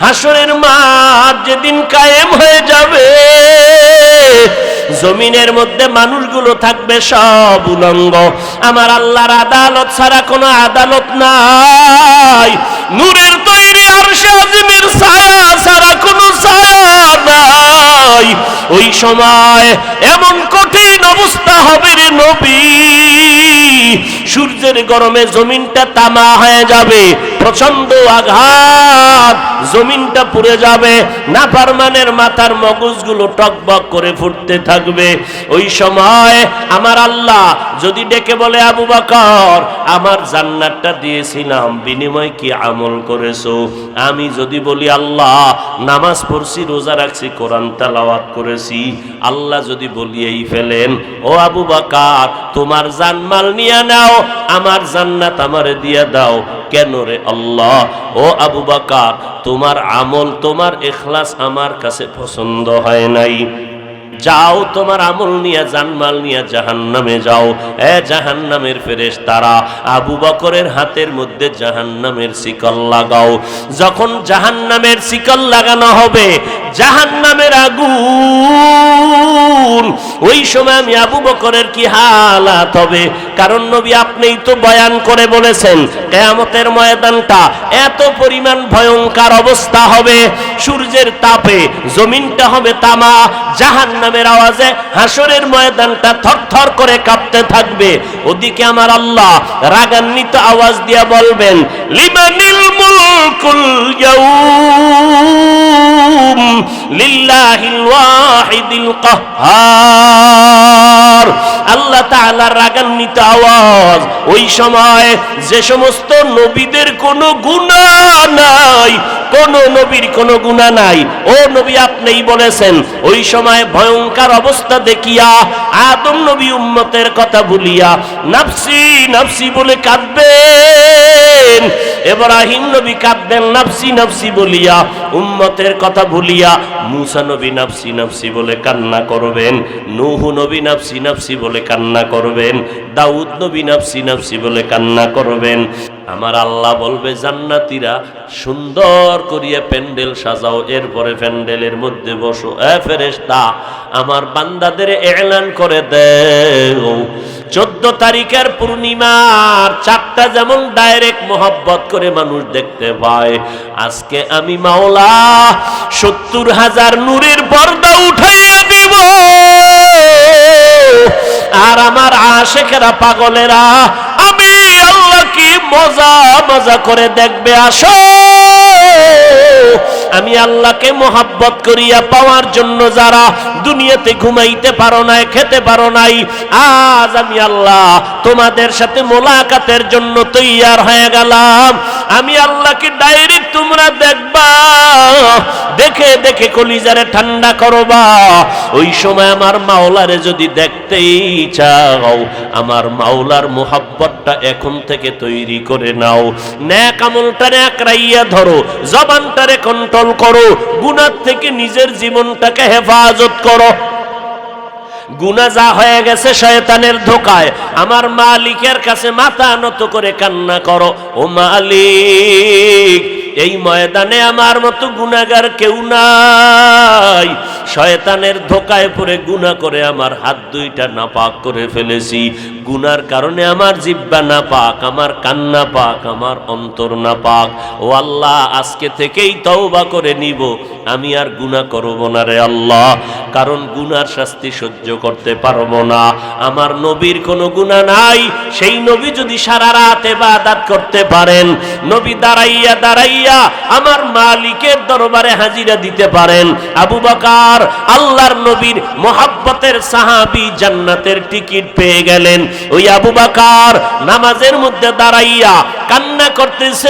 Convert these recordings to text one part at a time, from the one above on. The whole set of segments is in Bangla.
হাসরের মাঠ যেদিন কায়েম হয়ে যাবে, জমিনের মধ্যে মানুষগুলো থাকবে সব উলঙ্গ। আমার আল্লাহর আদালত ছাড়া কোনো আদালত নাই। নূরের তৈরি আরশে আজিমের ছায়া ছাড়া কোনো ছায়া নাই। ওই সময় এমন কঠিন অবস্থা হবে রে নবী, সূর্যের গরমে জমিনটা তামা হয়ে যাবে, প্রচন্ড আঘাত, জমিনটা পুড়ে যাবে, নাফরমানের মাথার মগজগুলো টকবক করে ফুটতে থাকবে। ওই সময় আমার আল্লাহ যদি ডেকে বলে, আবু বকর আমার জান্নাতটা দিয়েছিলাম, বিনিময় কি আমল করেছো? আমি যদি বলি আল্লাহ নামাজ পড়ছি, রোজা রাখছি, কোরআন তেলাওয়াত করেছি, আল্লাহ যদি বলিয়েই ফেলেন, ও আবু বকর তোমার জানমাল নিয়ে নাও, আমার জান্নাত আমারে দিয়ে দাও, কেন রে আল্লাহ? ও আবু বকর তোমার আমল, তোমার ইখলাস আমার কাছে পছন্দ হয় নাই, যাও তোমার আমল নিয়ে জানমাল নিয়ে জাহান্নামে যাও। এ জাহান্নামের ফেরেশতারা আবু বকরের হাতের মধ্যে জাহান্নামের শিকল লাগাও। যখন জাহান্নামের শিকল লাগানো হবে, জাহান্নামের আগুন, ওই সময় আমি আবু বকরের কি হালাত হবে? কারণ নবী আপনিই তো বয়ান করে বলেছেন কিয়ামতের ময়দানটা এত পরিমাণ ভয়ঙ্কর অবস্থা হবে, সূর্যের তাপে জমিনটা হবে তামা, জাহান্নামের আওয়াজে হাসরের ময়দানটা থরথর করে কাঁপতে থাকবে। ওদিকে আমার আল্লাহ রাগান্বিত আওয়াজ দিয়ে বলবেন, লিমানিল মুলকুল ইয়াউম লিল্লাহিল ওয়াহিদিল কাহ্হার। আল্লাহ তাআলার রাগান্বিত আওয়াজ। ওই সময় যে সমস্ত নবীদের কোনো গুনাহ নাই, কোন নবীর কোনো গুনাহ নাই, ও নবী আপনিই বলেছেন, ওই সময় ভয়ঙ্কর অবস্থা দেখিয়া আদম নবী উম্মতের কথা ভুলিয়া নাফসি নাফসি বলে কাঁদবেন, ইব্রাহিম নবী কাঁদবেন নাফসি নাফসি বলিয়া, উম্মতের কথা ভুলিয়া মুসা নবী নাফসি নাফসি বলে কান্না করবেন, নূহ নবী নাফসি নাফসি বলে কান্না করবেন, দাউদ নবী নাফসি নাফসি বলে কান্না করবেন। আমার আল্লাহ বলবে, জান্নাতীরা সুন্দর করিয়া প্যান্ডেল সাজাও, এরপরে প্যান্ডেলের মধ্যে বসো। এ ফেরেশতা আমার বান্দাদের এলান করে দেও, 14 তারিখের পূর্ণিমার চাঁদটা যেমন ডাইরেক্ট মোহাব্বত করে মানুষ দেখতে পায়, আজকে আমি মাওলা 70,000 নূরের পর্দা উঠাইয়া দিব, আর আমার আশিকেরা পাগলেরা আমি আল্লাহ কি মজা মজা করে দেখবে। আসো আমি আল্লাহকে মোহাব্বত করিয়া পাওয়ার জন্য যারা দুনিয়াতে ঘুমাইতে পারো নাই, খেতে পারো নাই, আজ আমি আল্লাহ তোমাদের সাথে মোলাকাতের জন্য তৈয়ার হয়ে গেলাম। আমি আল্লাহকে ডাইরেক্ট তোমরা দেখবা, দেখে দেখে কলিজারে ঠান্ডা করবা। ওই সময় আমার মাওলারে যদি দেখতেই চাও, আমার মাওলার মোহাব্বতটা এখন থেকে তৈরি করে নাও। নেক আমলটারে আকড়াইয়া ধরো, জবানটারে কন্ট্রোল করো, গুনাহ থেকে নিজের জীবনটাকে হেফাজত করো। গুনাহ যা হয়ে গেছে শয়তানের ধোকায়, আমার মালিকের কাছে মাথা নত করে কান্না করো, ও মালিক এই ময়দানে আমার মতো গুনাহগার কেউ নাই, শয়তানের ধোকায় পড়ে গুনাহ করে আমার হাত দুইটা নাপাক করে ফেলেছি, গুনার কারণে আমার জিহ্বা নাপাক, আমার কান নাপাক, আমার অন্তর নাপাক। ও আল্লাহ আজকে থেকেই তওবা করে নিব, আমি আর গুনাহ করব না রে আল্লাহ, কারণ গুনার শাস্তি সহ্য করতে পারবো না। আমার নবীর কোনো গুনাহ নাই, সেই নবী যদি সারা রাত ইবাদত করতে পারেন, নবী দাঁড়াইয়া দাঁড়াইয়া আমার মালিকের দরবারে হাজিরা দিতে পারেন, আবু বকর আল্লাহর নবীর মোহাব্বতের সাহাবী জান্নাতের টিকিট পেয়ে গেলেন। ওই আবু বকর নামাজের মধ্যে দাঁড়াইয়া কান্না করতেছেন।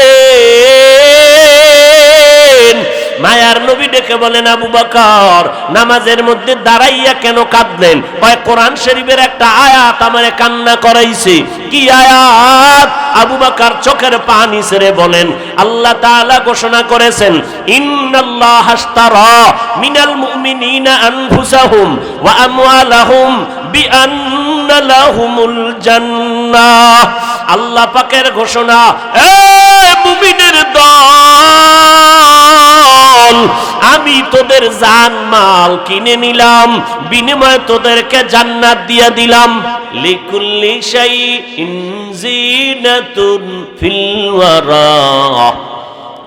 মায়ার নবী ডেকে বলেন, আবু বকর নামাজের মধ্যে দাঁড়াইয়া কেন কাঁদলেন? কয় কোরআন শরীফের একটা আয়াত আমারে কান্না করাইছে। কি আয়াত? আবু বকর চোখের পানি ছেড়ে বলেন, আল্লাহ তাআলা ঘোষণা করেছেন, ইন্নাল্লাহা আশতারা মিনাল মুমিনিনা আনফুসাহুম ওয়া আমওয়ালাহুম বিআন্না লাহুমুল জান্নাহ। আল্লাহ পাকের ঘোষণা, এ মুমিনের দল তোদের জান মাল কিনে নিলাম, বিনিময়ে তোদেরকে জান্নাত দিয়ে দিলাম। লিকুল্লি শাইইন জিনাতুন ফিল ওয়ারা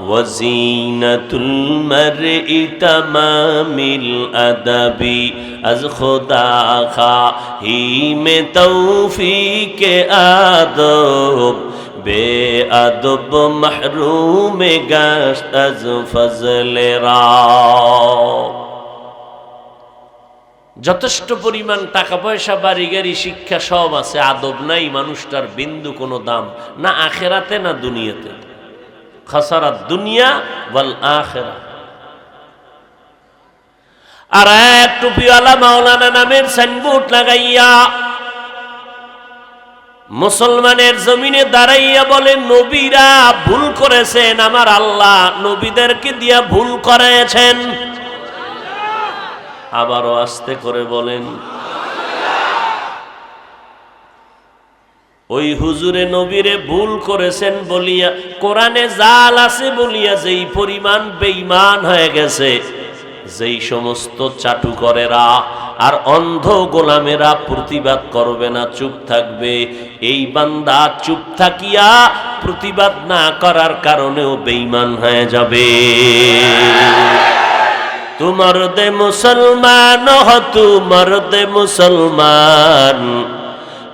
ওয়াজিনাতুল মারই তামামিল আদাবি আজ খোদা খাহিমে তৌফিকে আদব বেআদব মাহরুমে গাশত আজ ফজলে রব। যথেষ্ট পরিমাণ টাকা পয়সা, বাড়ি গাড়ি, শিক্ষা সব আছে, আদব নাই, মানুষটার বিন্দু কোনো দাম না আখেরাতে না দুনিয়াতে। খাসারাত দুনিয়া ওয়াল আখিরা। আর এক টুপিওয়ালা মাওলানা নামের সাইনবোর্ড লাগাইয়া মুসলমানের জমিনে দাঁড়াইয়া বলে, নবীরা ভুল করেছেন, আমার আল্লাহ নবীদেরকে দিয়া ভুল করেছেন। আবারও আস্তে করে বলেন, ওই হুজুরে নবীরে ভুল করেছেন বলিয়া, কোরআনে জাল আছে বলিয়া যেই পরিমাণ বেঈমান হয়ে গেছে, যেই সমস্ত চাটুকরেরা আর অন্ধ গোলামেরা প্রতিবাদ করবে না, চুপ থাকবে, এই বান্দা চুপ থাকিয়া প্রতিবাদ না করার কারণেও বেঈমান হয়ে যাবে। তোমার দে মুসলমান হ, তোমার দে মুসলমান,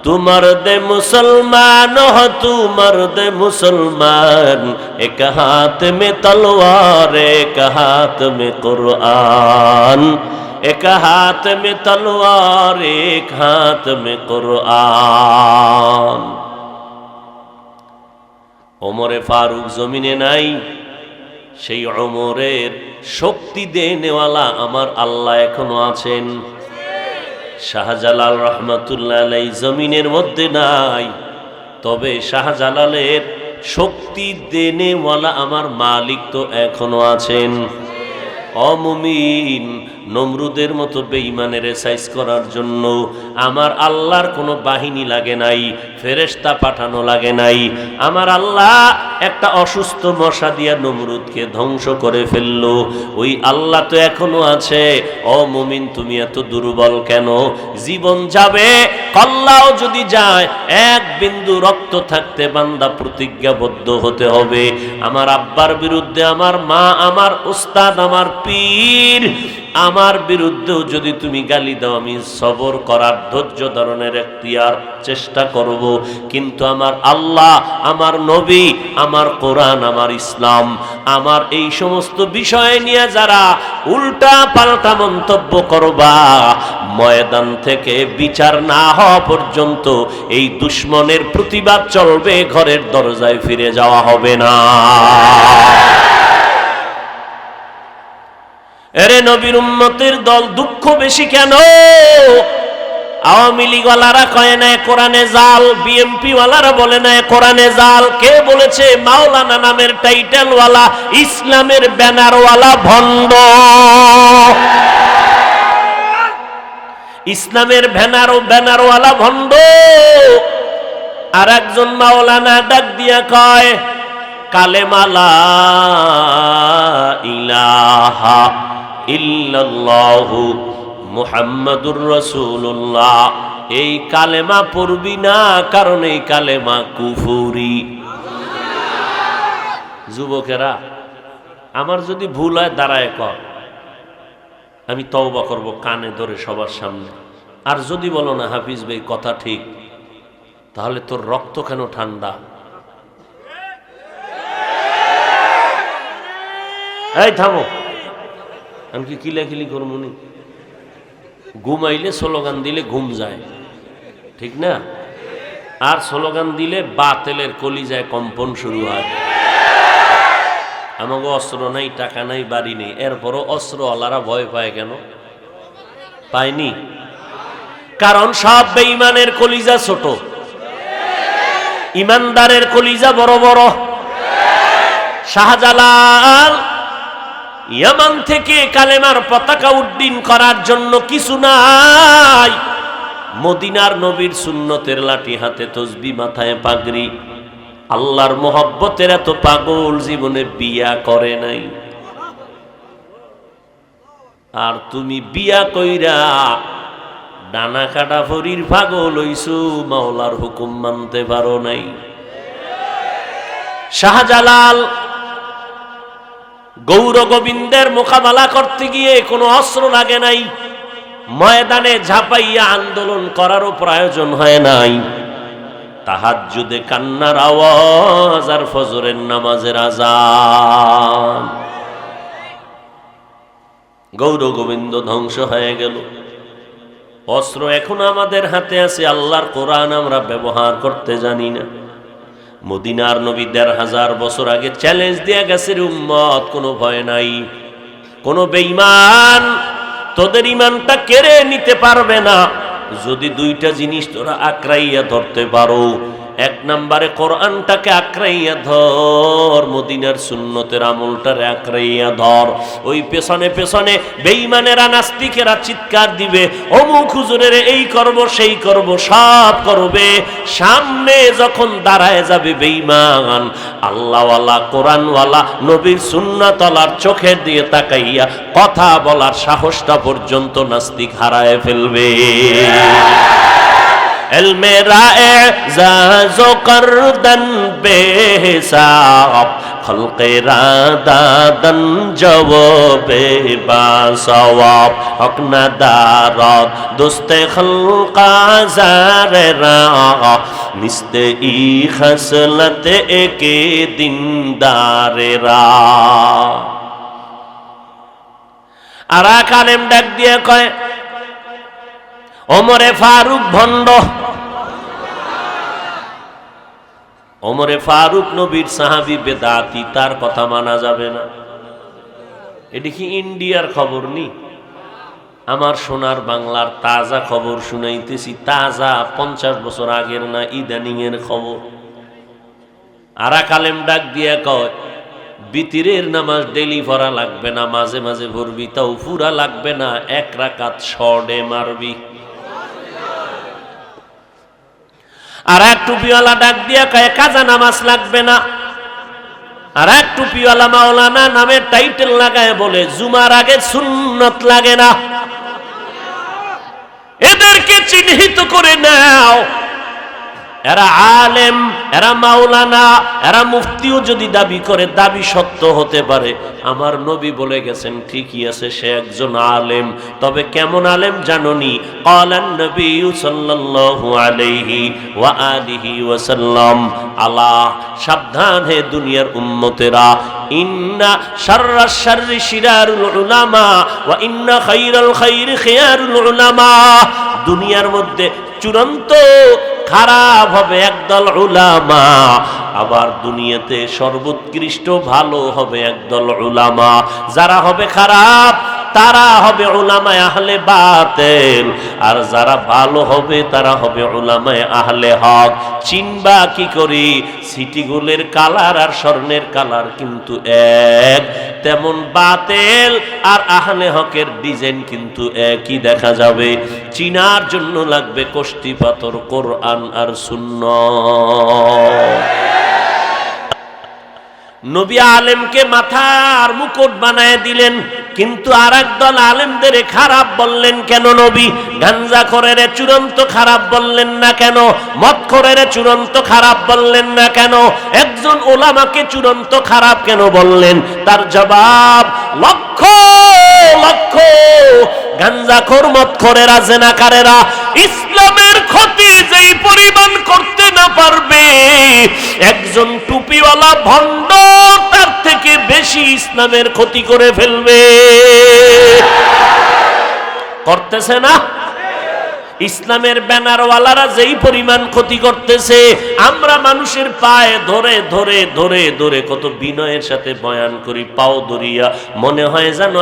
তোমার দে মুসলমান হ, তোমার দে মুসলমান, এক হাত মে তলवार এক হাত মে কুরআন, এক হাত মে তলवार এক হাত মে কুরআন। ওমরে ফারুক জমিনে নাই, সেই ওমরের শক্তি দেনেওয়ালা আমার আল্লাহ এখনো আছেন। শাহজালাল রহমাতুল্লাহ আলাইহি জমিনের মধ্যে নাই, তবে শাহজালালের শক্তি দেনেওয়ালা আমার মালিক তো এখনো আছেন। অমুমিন নমরুদের মতো বেঈমানের সাইজ করার জন্য আমার আল্লাহর কোনো বাহিনী লাগে নাই, ফেরেশতা পাঠানো লাগে নাই। আমার আল্লাহ একটা অসুস্থ মশা দিয়া নমরুদকে ধ্বংস করে ফেললো, ওই আল্লাহ তো এখনো আছে। অমুমিন তুমি এত দুর্বল কেন? জীবন যাবে, কল্লাও যদি যায়, এক বিন্দু রক্ত থাকতে বান্দা প্রতিজ্ঞাবদ্ধ হতে হবে, আমার আব্বার বিরুদ্ধে, আমার মা, আমার উস্তাদ, আমার পীর, আমার বিরুদ্ধেও যদি তুমি গালি দাও, আমি সবর করার, ধৈর্য ধারণের এখতিয়ার চেষ্টা করব। কিন্তু আমার আল্লাহ, আমার নবী, আমার কোরআন, আমার ইসলাম, আমার এই সমস্ত বিষয় নিয়ে যারা উল্টা পাল্টা মন্তব্য করবা, ময়দান থেকে বিচার না হওয়া পর্যন্ত এই দুশ্মনের প্রতিবাদ চলবে, ঘরের দরজায় ফিরে যাওয়া হবে না। এরে নবীর উম্মতের দল দুঃখ বেশি কেন? আওয়ামী লীগ ওয়ালারা কয় না কোরআনে জাল, বিএমপি ওয়ালারা বলে না কোরআনে জাল। কে বলেছে? মাওলানা নামের টাইটেল ওয়ালা, ইসলামের ব্যানার ওয়ালা ভণ্ড। ইসলামের ব্যানার ওয়ালা ভণ্ড। আর একজন মাওলানা ডাক দিয়া কয়, কালেমা লা ইলাহা ইল্লাল্লাহু মুহাম্মাদুর রাসূলুল্লাহ, এই কালেমা পড়বি না, কারণ এই কালেমা কুফরি। যুবকেরা, আমার যদি ভুল হয় দাঁড়ায় কর, আমি তওবা করব কানে ধরে সবার সামনে। আর যদি বলো না হাফিজ ভাই কথা ঠিক, তাহলে তোর রক্ত কেন ঠান্ডা? এই থামো, আমি কি কিলাকিলি করবো নি? ঘুমাইলে স্লোগান দিলে ঘুম যায়, ঠিক না? আর স্লোগান দিলে বাতেলের কলিজায় কম্পন শুরু হয়। আমাকে অস্ত্র নাই, টাকা নাই, বাড়ি নেই, এরপরও অস্ত্রওয়ালারা ভয় পায় কেন? পায়নি, কারণ সব বেঈমানের কলিজা ছোট, ইমানদারের কলিজা বড় বড়। শাহজালাল ইয়ামান থেকে কালেমার পতাকা উড্ডীন করার জন্য কিছু নাই, মদিনার নবীর সুন্নতের লাঠি হাতে, তসবি মাথায়, পাগড়ি। আল্লাহর মোহব্বতের এত পাগল জীবনে বিয়া করে নাই। আর তুমি বিয়া কইরা ডানা কাটা ফরির পাগল হইছো, মাওলার হুকুম মানতে পারো নাই। শাহজালাল গৌর গোবিন্দের মোকাবেলা করতে গিয়ে কোনো অস্ত্র লাগে নাই, ময়দানে ঝাঁপাইয়া আন্দোলন করারও প্রয়োজন হয় নাই। তাহাজ্জুদে কান্নার আওয়াজ আর ফজরের নামাজের আযান, গৌর গোবিন্দ ধ্বংস হয়ে গেল। অস্ত্র এখন আমাদের হাতে আছে, আল্লাহর কোরআন আমরা ব্যবহার করতে জানি না। মদিনার নবী ১৫০০ বছর আগে চ্যালেঞ্জ দিয়ে গেছে, উম্মত কোনো ভয় নাই, কোনো বেঈমান তোদের ইমানটা কেড়ে নিতে পারবে না যদি দুইটা জিনিস তোরা আঁকড়াইয়া ধরতে পারো। এক নম্বরে কোরআনটাকে আঁকড়াইয়া ধর, মদিনার সুন্নতের আমলটারে আঁকড়াইয়া ধর। ওই পেছনে পেছনে বেঈমানেরা নাস্তিকেরা চিৎকার দিবে, অমুক হুজুরের এই করব সেই করব, সব করবে। সামনে যখন দাঁড়ায় যাবে বেঈমান, আল্লাহওয়ালা কোরআনওয়ালা নবীর সুন্নাতওয়ালার চোখের দিয়ে তাকাইয়া কথা বলার সাহসটা পর্যন্ত নাস্তিক হারায় ফেলবে। इल्मे राएज़ करदन बेहिसाब खल्क़े रादादन जवाबे बासवाब हक नदारत दोस्ते खल्क़ा ज़ारे रा निस्ते ई खसलत एके दिनदारे रा। आरा कालेम डाक दिए कहे ওমরে ফারুক ভণ্ড। ওমরে ফারুক নবীর সাহাবী, বেদাতি, তার কথা মানা যাবে না। এটি কি ইন্ডিয়ার খবর নি? আমার সোনার বাংলার তাজা খবর শুনাইতেছি, তাজা 50 বছর আগের না, ইদানিং এর খবর। আরা কালেম ডাক দিয়া কয় বিতিরের নামাজ ডেলি পড়া লাগবে না, মাঝে মাঝে পড়বি, তাও পুরা লাগবে না, 1 রাকাত শর্টে মারবি। আর এক টুপিওয়ালা ডাক দিয়া কয় কাজা নামাজ লাগবে না। আর এক টুপিওয়ালা মাওলানা নামের টাইটেল লাগায় বলে জুমার আগে সুন্নত লাগে না। এদেরকে চিহ্নিত করে নাও, এরা আলেম, এরা মাওলানা, এরা মুফতিও যদি দাবি করে, দাবি সত্য হতে পারে। আমার নবী বলে গেছেন ঠিকই আছে, সে একজন আলেম। তবে কেমন আলেম জানোনি? ক্বালান নবী সাল্লাল্লাহু আলাইহি ওয়া আলিহি ওয়াসাল্লাম, আলা সাবধান হে দুনিয়ার উম্মতেরা, ইন্না শাররাশ শাররি শিরারুল উলামা ওয়া ইন্না খায়রাল খায়রি খিয়ারুল উলামা। দুনিয়ার মধ্যে চূড়ান্ত খারাপ হবে একদল উলামা, আবার দুনিয়াতে সর্বোৎকৃষ্ট ভালো হবে একদল উলামা। যারা হবে খারাপ তারা হবে উলামায়ে আহলে বাতিল, আর যারা ভালো হবে তারা হবে উলামায়ে আহলে হক। চিনবা কি করি? সিটি গোলের কালার আর স্বর্ণের কালার কিন্তু এক, তেমন বাতিল আর আহলে হকের ডিজাইন কিন্তু একই দেখা যাবে। চিনার জন্য লাগবে কষ্টি পাথর, কোরআন আর সুন্নাহ। নবী আলেমকে মাথার মুকুট বানায় দিলেন, কিন্তু আর একদল আলেমদের খারাপ বললেন কেন নবী? গাঞ্জাখোরের চূড়ান্ত খারাপ বললেন না কেন? মদখোরের চূড়ান্ত খারাপ বললেন না কেন? একজন ওলামাকে চূড়ান্ত খারাপ কেন বললেন? তার জবাব, লক্ষ লক্ষ গাঞ্জাখোর, মদখোরেরা, জেনাকারেরা ইসলামের ক্ষতি যেই পরিমাণ করতে না পারবে, একজন টুপিওয়ালা ভণ্ড তার থেকে বেশি ইসলামের ক্ষতি করে ফেলবে। করতেছে না? ইসলামের ব্যানারওয়ালারা যেই পরিমাণ ক্ষতি করতেছে, আমরা মানুষের পায়ে ধরে ধরে ধরে ধরে কত বিনয়ের সাথে বয়ান করি, পাও ধরিয়া, মনে হয় যেন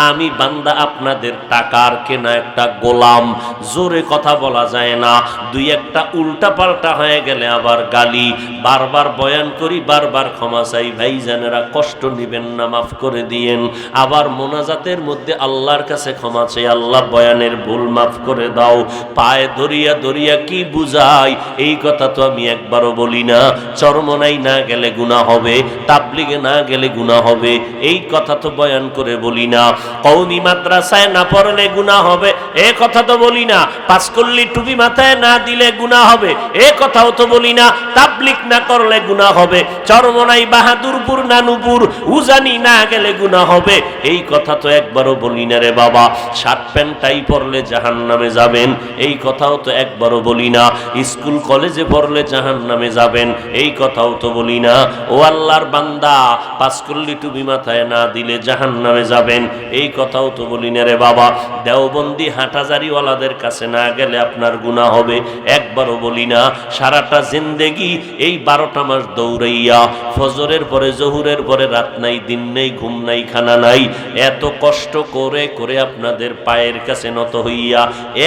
আমি বান্দা আপনাদের টাকার কেনা একটা গোলাম। জোরে কথা বলা যায় না, দুই একটা উল্টা পাল্টা হয়ে গেলে আবার গালি। বারবার বয়ান করি, বারবার ক্ষমা চাই, ভাইজানেরা কষ্ট নিবেন না, মাফ করে দিয়েন। আবার মোনাজাতের মধ্যে আল্লাহর কাছে ক্ষমা চাই, আল্লাহ বয়ানের ভুল মাফ করে দাও। নাও। পায়ে ধরিয়া ধরিয়া কি বুঝাই এই কথা তো আমি একবারও বলি না। চরমনাই না গেলে গুনাহ হবে, তাবলিগে না গেলে গুনাহ হবে এই কথা তো বয়ান করে বলি না। কওমি মাদ্রাসায় না পড়লে গুনাহ হবে এ কথা তো বলি না। পাঁচকল্লি টুপি মাথায় না দিলে গুনাহ হবে এ কথাও তো বলি না। তাবলিগ না করলে গুনাহ হবে, চরমনাই বাহাদুরপুর নানুপুর উজানি না গেলে গুনাহ হবে এই কথা তো একবারও বলি না রে বাবা। শার্ট প্যান্ট টাই পরলে জাহান্নামে যাবেন এই কথাও তো একবারও বলি না। স্কুল কলেজে পড়লে জাহান্নামে যাবেন এই কথাও তো বলি না। ও আল্লাহর বান্দা, পাঁচকল্লি টুপি মাথায় না দিলে জাহান্নামে যাবেন এই কথাও তো বলি না রে বাবা। দেওবন্দি হাঁটাজারিওয়ালাদের কাছে না গেলে আপনার গুনাহ হবে একবারও বলি না। সারাটা জিন্দেগি এই 12টা মাস দৌড়াইয়া ফজরের পরে জহুরের পরে রাত নাই দিন নেই ঘুম নাই খানা নাই এত কষ্ট করে করে আপনাদের পায়ের কাছে নত হইয়া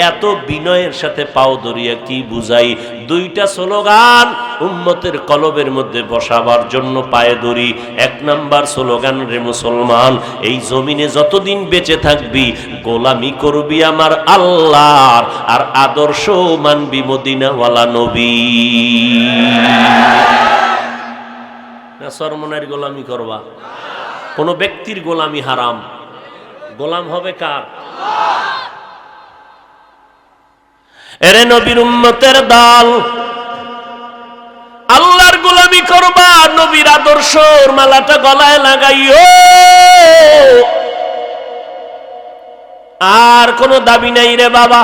এত বিনয়ের সাথে পাও ধরিয়া কি বুঝাই। 2টা স্লোগান উম্মতের কলবের মধ্যে বসাবার জন্য পায়ে ধরি। 1 নাম্বার স্লোগান, রে মুসলমান, এই জমিনে যতদিন বেঁচে থাকবি গোলামি করবি আমার আল্লাহর, আর আদর্শ মানবি মদিনাওয়ালা নবী। সরমনের গোলামি করবা, কোন ব্যক্তির গোলামি হারাম। গোলাম হবে কার? এরে নবীর উম্মতের দল, আল্লাহর গোলামি করবা, নবীর আদর্শর মালাটা গলায় লাগাইও। আর কোনো দাবি নাই রে বাবা।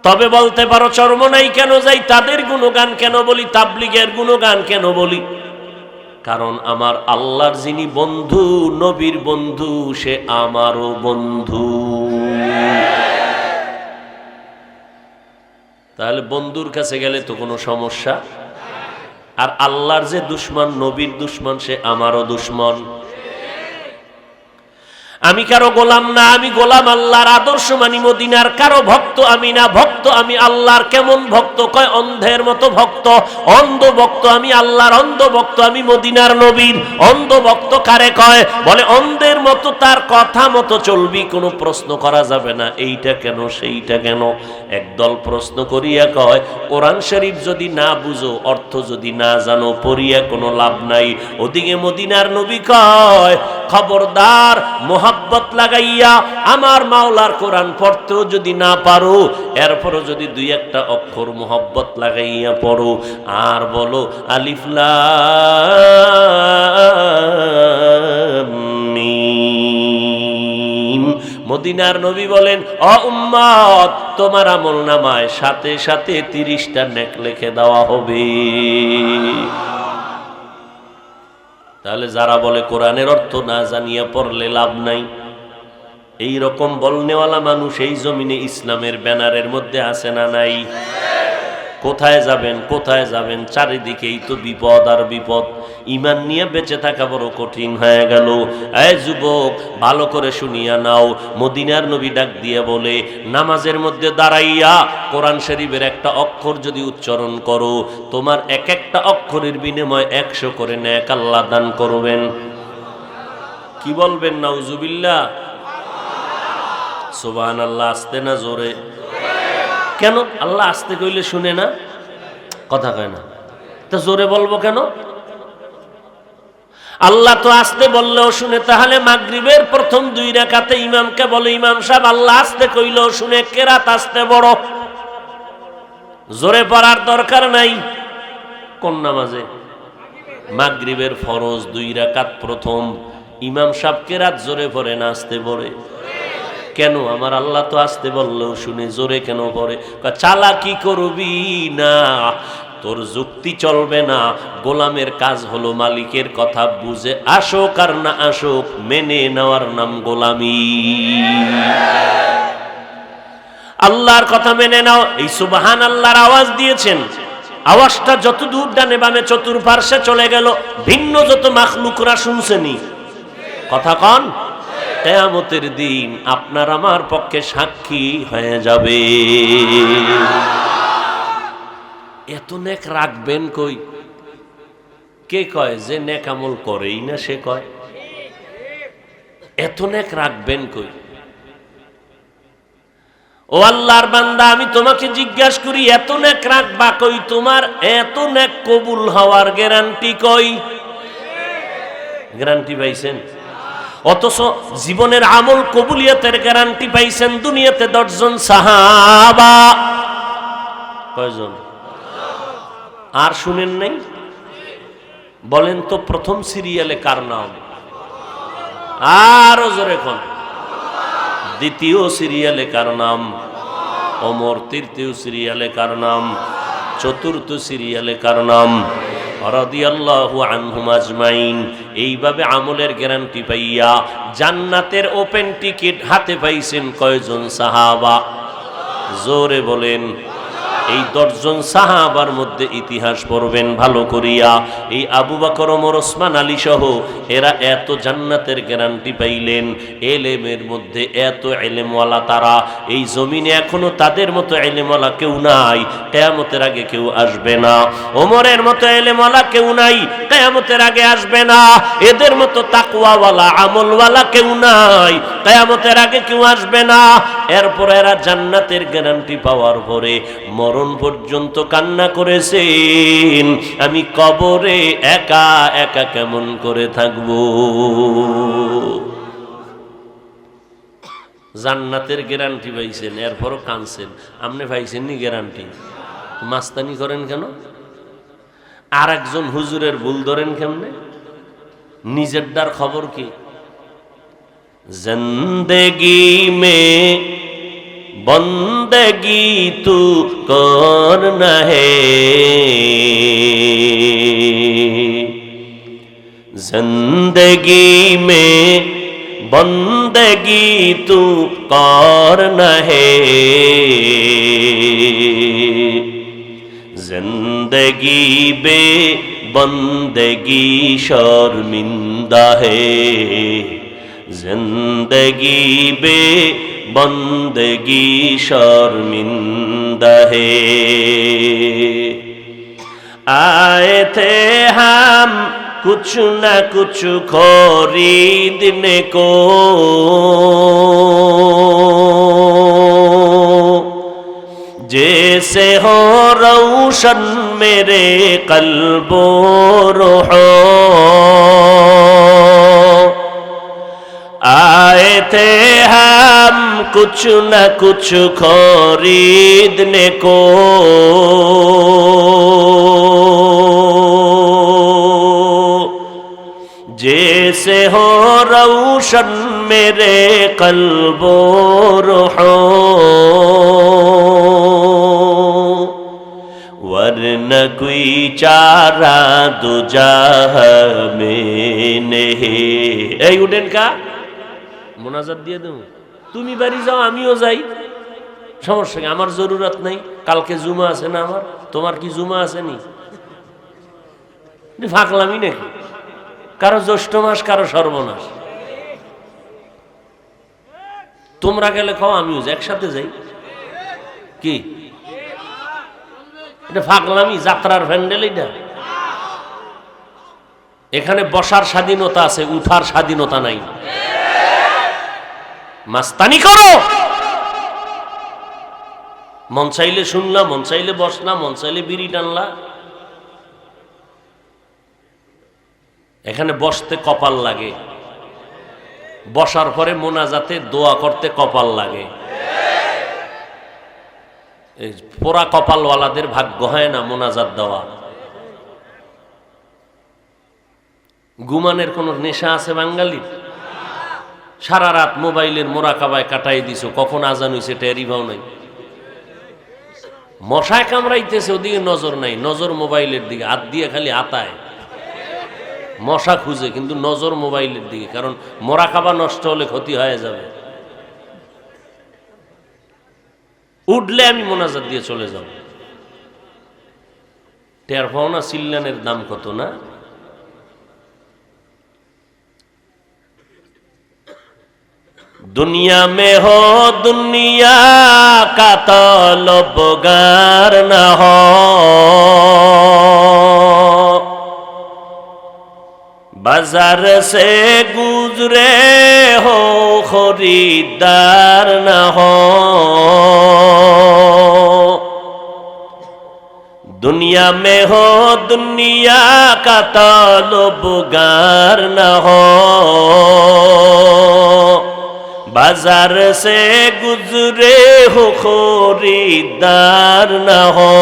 তবে বলতে পারো চরমনাই কেন যাই, তাদের গুণগান কেন বলি, তাবলিগের গুণগান কেন বলি? কারণ আমার আল্লাহর যিনি বন্ধু, নবীর বন্ধু, সে আমারও বন্ধু। তাহলে বন্ধুর কাছে গেলে তো কোনো সমস্যা। আর আল্লাহর যে দুশমন, নবীর দুশমন, সে আমারও দুশমন। আমি কারো গোলাম না, আমি গোলাম আল্লাহর, আদর্শ মানি মদিনার। কারো ভক্ত আমি না, ভক্ত আমি আল্লাহর। কেমন ভক্ত? কয় অন্ধের মতো ভক্ত। অন্ধ ভক্ত আমি আল্লাহর, অন্ধ ভক্ত আমি মদিনার নবীর। অন্ধ ভক্ত কারে কয়? বলে অন্ধের মতো তার কথা মতো চলবি, কোনো প্রশ্ন করা যাবে না, এইটা কেন সেইটা কেন। একদল প্রশ্ন করিয়া কয় কোরআন শরীফ যদি না বুঝো, অর্থ যদি না জানো, পড়িয়া কোনো লাভ নাই। ওদিকে মদিনার নবী কয় খবরদার, মোহাব্বত লাগাইয়া আমার মাওলার কোরআন পড়তেও যদি না পারো, এরপরও যদি 2-1টা অক্ষর মোহাব্বত লাগাইয়া পড়ো আর বলো আলিফ লাম মিম। মদিনার নবী বলেন, ও উম্মত, তোমার আমল নামায় সাথে সাথে 30টা নেক লিখে দেওয়া হবে। তাহলে যারা বলে কোরআনের অর্থ না জানিয়া পড়লে লাভ নাই, এই রকম বলনেওয়ালা মানুষ এই জমিনে ইসলামের ব্যানারের মধ্যে আছে না নাই? কোথায় যাবেন, কোথায় যাবেন? চারিদিকেই তো বিপদ আর বিপদ। ঈমান নিয়ে বেঁচে থাকা বড় কঠিন হয়ে গেল। এই যুবক, ভালো করে শুনিয়া নাও। মদিনার নবী ডাক দিয়ে বলে, নামাজের মধ্যে দাঁড়াইয়া কোরআন শরীফের একটা অক্ষর যদি উচ্চারণ করো, তোমার এক একটা অক্ষরের বিনিময়ে 100 করে নেক আল্লাহ দান করবেন। কি বলবেন? নাউজুবিল্লাহ, সুবহানাল্লাহ। আস্তে না জোরে? কেন? আল্লাহ আস্তে কইলে শুনে না? কথা কয় না, তা জোরে বলবো কেন? আল্লাহ তো আস্তে বললেও শুনে। তাহলে মাগরিবের প্রথম 2 রাকাতে ইমামকে বলে, ইমাম সাহেব আল্লাহ আস্তে কইলেও শুনে, কেরাত আস্তে বড়, জোরে পড়ার দরকার নাই। কোন নামাজে? মাগরিবের ফরজ 2 রাকাত প্রথম, ইমাম সাহেব কেরাত জোরে পড়ে না আস্তে পড়ে? কেন? আমার আল্লাহ তো আসতে বললেও শুনে, জোরে কেন পড়ে? চালাকি করবি না, তোর যুক্তি চলবে না। গোলামের কাজ হলো মালিকের কথা বুঝে আসুক আর না আসুক মেনে নেওয়ার নাম গোলামি। আল্লাহর কথা মেনে নাও। এই সুবহান আল্লাহর আওয়াজ দিয়েছেন, আওয়াজটা যত দূর ডানে বামে চতুর্পার্শ্বে চলে গেল, ভিন্ন যত মাখলুকরা শুনছেনি। কথা কন, কিয়ামতের দিন আপনার আমার পক্ষে সাক্ষী হয়ে যাবে। এত নেক রাখবেন কই? কে কয় যে নেক আমল করেই না সে কয়? এত নেক রাখবেন কই? ও আল্লাহর বান্দা, আমি তোমাকে জিজ্ঞাসা করি, এত নেক রাখবা কই? তোমার এত নেক কবুল হওয়ার গ্যারান্টি কই? গ্যারান্টি পাইছেন? অথচ জীবনের আমল কবুলিয়তের গ্যারান্টি পাইছেন দুনিয়াতে 10 জন সাহাবা। কয়জন? আর শুনেন নাই? বলেন তো প্রথম সিরিয়ালে কার নাম? আরো জোরে কোন? দ্বিতীয় সিরিয়ালে কার নাম? ওমর। তৃতীয় সিরিয়ালে কার নাম? চতুর্থ সিরিয়ালে কার নাম? রাদিয়াল্লাহু আনহুম আজমাইন। এইভাবে আমলের গ্যারান্টি পাইয়া জান্নাতের ওপেন টিকিট হাতে পাইছেন কয়জন সাহাবা? জোরে বলেন। এই 10 জন সাহাবার মধ্যে ইতিহাস পড়বেন ভালো করিয়া। এই আবু বকর, ওমর, ওসমান, আলী সহ এরা এত জান্নাতের গ্যারান্টি পাইলেন। এলেমের মধ্যে এত এলেমওয়ালা তারা, এই জমিনে এখনো তাদের মতো এলেমওয়ালা কেউ নাই, কিয়ামতের আগে কেউ আসবে না। ওমরের মতো এলেমওয়ালা কেউ নাই, কিয়ামতের আগে আসবে না। এদের মতো তাকওয়াওয়ালা আমলওয়ালা কেউ নাই, কিয়ামতের আগে কেউ আসবে না। এরপর এরা জান্নাতের গ্যারান্টি পাওয়ার পরে মরণ পর্যন্ত কান্না করেছেন, আমি কবরে একা একা কেমন করে থাকব। জান্নাতের গ্যারান্টি পাইছেন, এরপরও কাঁদছেন। আপনি পাইছেন নি গ্যারান্টি? মাস্তানি করেন কেন? আর একজন হুজুরের ভুল ধরেন কেমনে? নিজের ডার খবর কি? জিন্দেগি মে বন্দগি তু করনা হে, জিন্দগি মে বন্দগি তু করনা হে, জিন্দগি বে বন্দগি শর্মিন্দা হে, जिंदगी बे बंदगी शर्मिंदा है। आए थे हम कुछ न कुछ खरीदने को, जैसे हो रोशन मेरे कल्बो रूहो। आए थे हम कुछ न कुछ खरीदने को, जैसे हो रोशन मेरे कल्बो रूहो, वरना कोई चारा दो जाह में नहीं। এই উঠেন কা মোনাজাত দিয়ে দেব, তুমি বাড়ি যাও আমিও যাই, সমস্যা কি? আমার জরুরত নাই। কালকে জুমা আছে না আমার? তোমার কি জুমা আছে নি? ফাঁকলামি নাকি? কারো জ্যৈষ্ঠ মাস, কারো সর্বনাশ। তোমরা গেলে খাও, আমিও যাই, একসাথে যাই। কি এটা ফাঁকলামি? যাত্রার প্যান্ডেল এটা? এখানে বসার স্বাধীনতা আছে, উঠার স্বাধীনতা নাই। মাস্তানি করো, মন চাইলে শুনলা, মন চাইলে বসলা, মন চাইলে বিড়ি টানলা। এখানে বসতে কপাল লাগে, বসার পরে মোনাজাতে দোয়া করতে কপাল লাগে। পোড়া কপালওয়ালাদের ভাগ্য হয় না মোনাজাত দেওয়া। ঘুমানের কোন নেশা আছে বাঙালির? সারা রাত মোবাইলের মোরাকাবায় কাটাই দিছো, কখন আজান হইছে টেরি পাও নাই। মশায় কামড়াইতেছে, ওদিকে নজর নাই, নজর মোবাইলের দিকে, হাত দিয়ে খালি আতায় মশা খুঁজে, কিন্তু নজর মোবাইলের দিকে, কারণ মোরাকাবা নষ্ট হলে ক্ষতি হয়ে যাবে। উঠলে আমি মোনাজাত দিয়ে চলে যাব। টের পাও না চিল্লানের দাম কত না? दुनिया में हो दुनिया का तलबगार न हो, बाजार से गुजरे हो खरीदार न हो, दुनिया में हो दुनिया का ताल्लुबगार न हो, बाजार से गुजरे हो खरीदार न हो।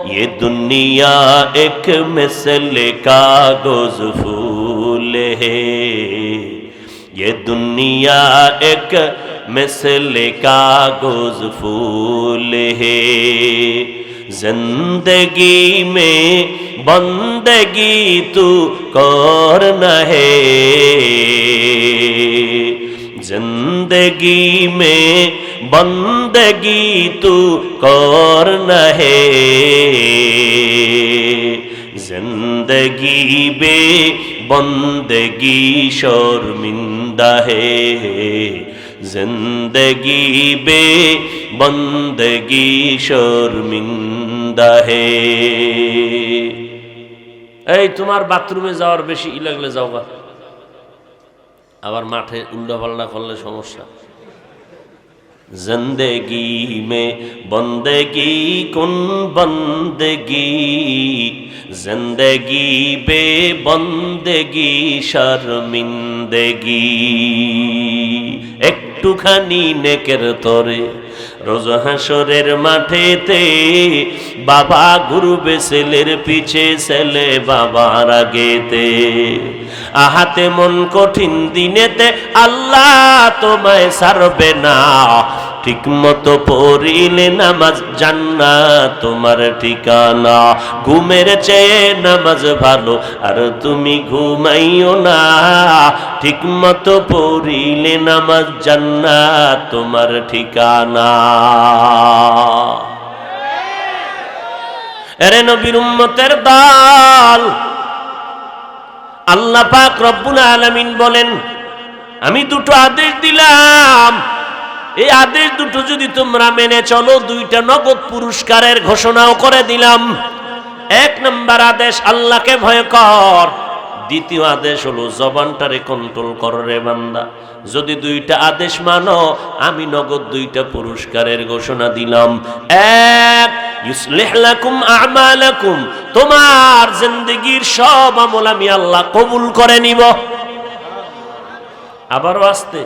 ये दुनिया एक मिसल कागज फूल है, ये दुनिया एक मिसल कागज फूल है। जिंदगी में बंदगी तू करना है, जिंदगी में बंदगी तू करना है। जिंदगी बे बंदगी शर्मिंदा है, जिंदगी बे बंदगी शर्मिंदा है। এই তোমার বাথরুমে যাওয়ার বেশি লাগলে যাওগা, আবার মাঠে উল্টা পাল্টা করলে সমস্যা। जिंदगी में बंदगी कुन बंदगी, जिंदगी बे बंदगी शर्मिंदगी। একটুখানি নেকের তরে রোজ হাসরের মাঠেতে বাবা ঘুরবে ছেলের পিছে, ছেলে বাবার আগেতে। আহাতে মন কঠিন দিনেতে আল্লাহ তোমায় ছাড়বে না, ঠিক মতো পড়িলে নামাজ জান্নাত তোমার ঠিকানা। ঘুমের চেয়ে নামাজ ভালো আর তুমি ঘুমাইও না, ঠিক মতো পড়িলে নামাজ জান্নাত তোমার ঠিকানা। এরে নবীর উম্মতের দল, আল্লাহ পাক রব্বুল আলামিন বলেন আমি দুটো আদেশ দিলাম, এই আদেশ দুটো যদি তোমরা মেনে চলো দুইটা নগদ পুরস্কারের ঘোষণাও করে দিলাম। এক নম্বর আদেশ আল্লাহকে ভয় কর, দ্বিতীয় আদেশ হলো জবানটারে কন্ট্রোল কর রে বান্দা। যদি দুইটা আদেশ মানো আমি নগদ দুইটা পুরস্কারের ঘোষণা দিলাম। এক, ইউসলিহ লাকুম আমালাকুম, তোমার জিন্দেগীর সব আমল আমি আল্লাহ কবুল করে নিব। আবারও আসতে।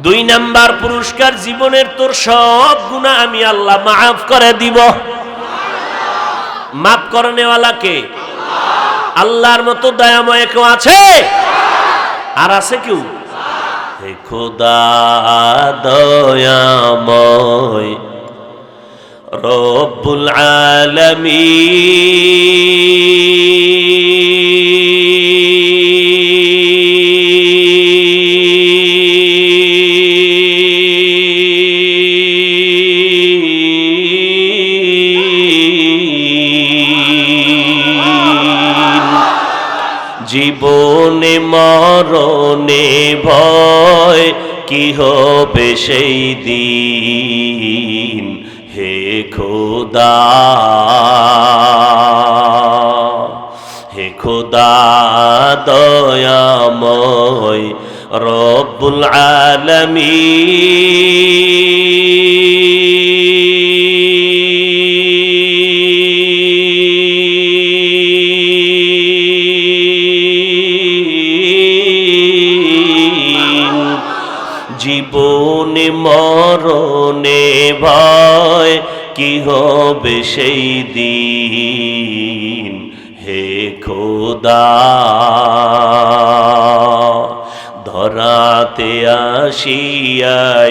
দুই নাম্বার পুরস্কার, জীবনের তোর সব গুনাহ আমি আল্লাহ মাফ করে দিব। মাফ করনেওয়ালা কে? আল্লাহর মতো দয়াময় কেউ আছে? আর আছে কেউ? হে খোদা দয়াময় রব্বুল জীবনে মরণে ভয় কি হবে সেই দিন, হে খোদা হে খোদা দয়াময় রব্বুল আলামিন। জীবনে মরণে ভয় কি হবে সেই দিন, হে খোদা ধরাতে আসিয়াজি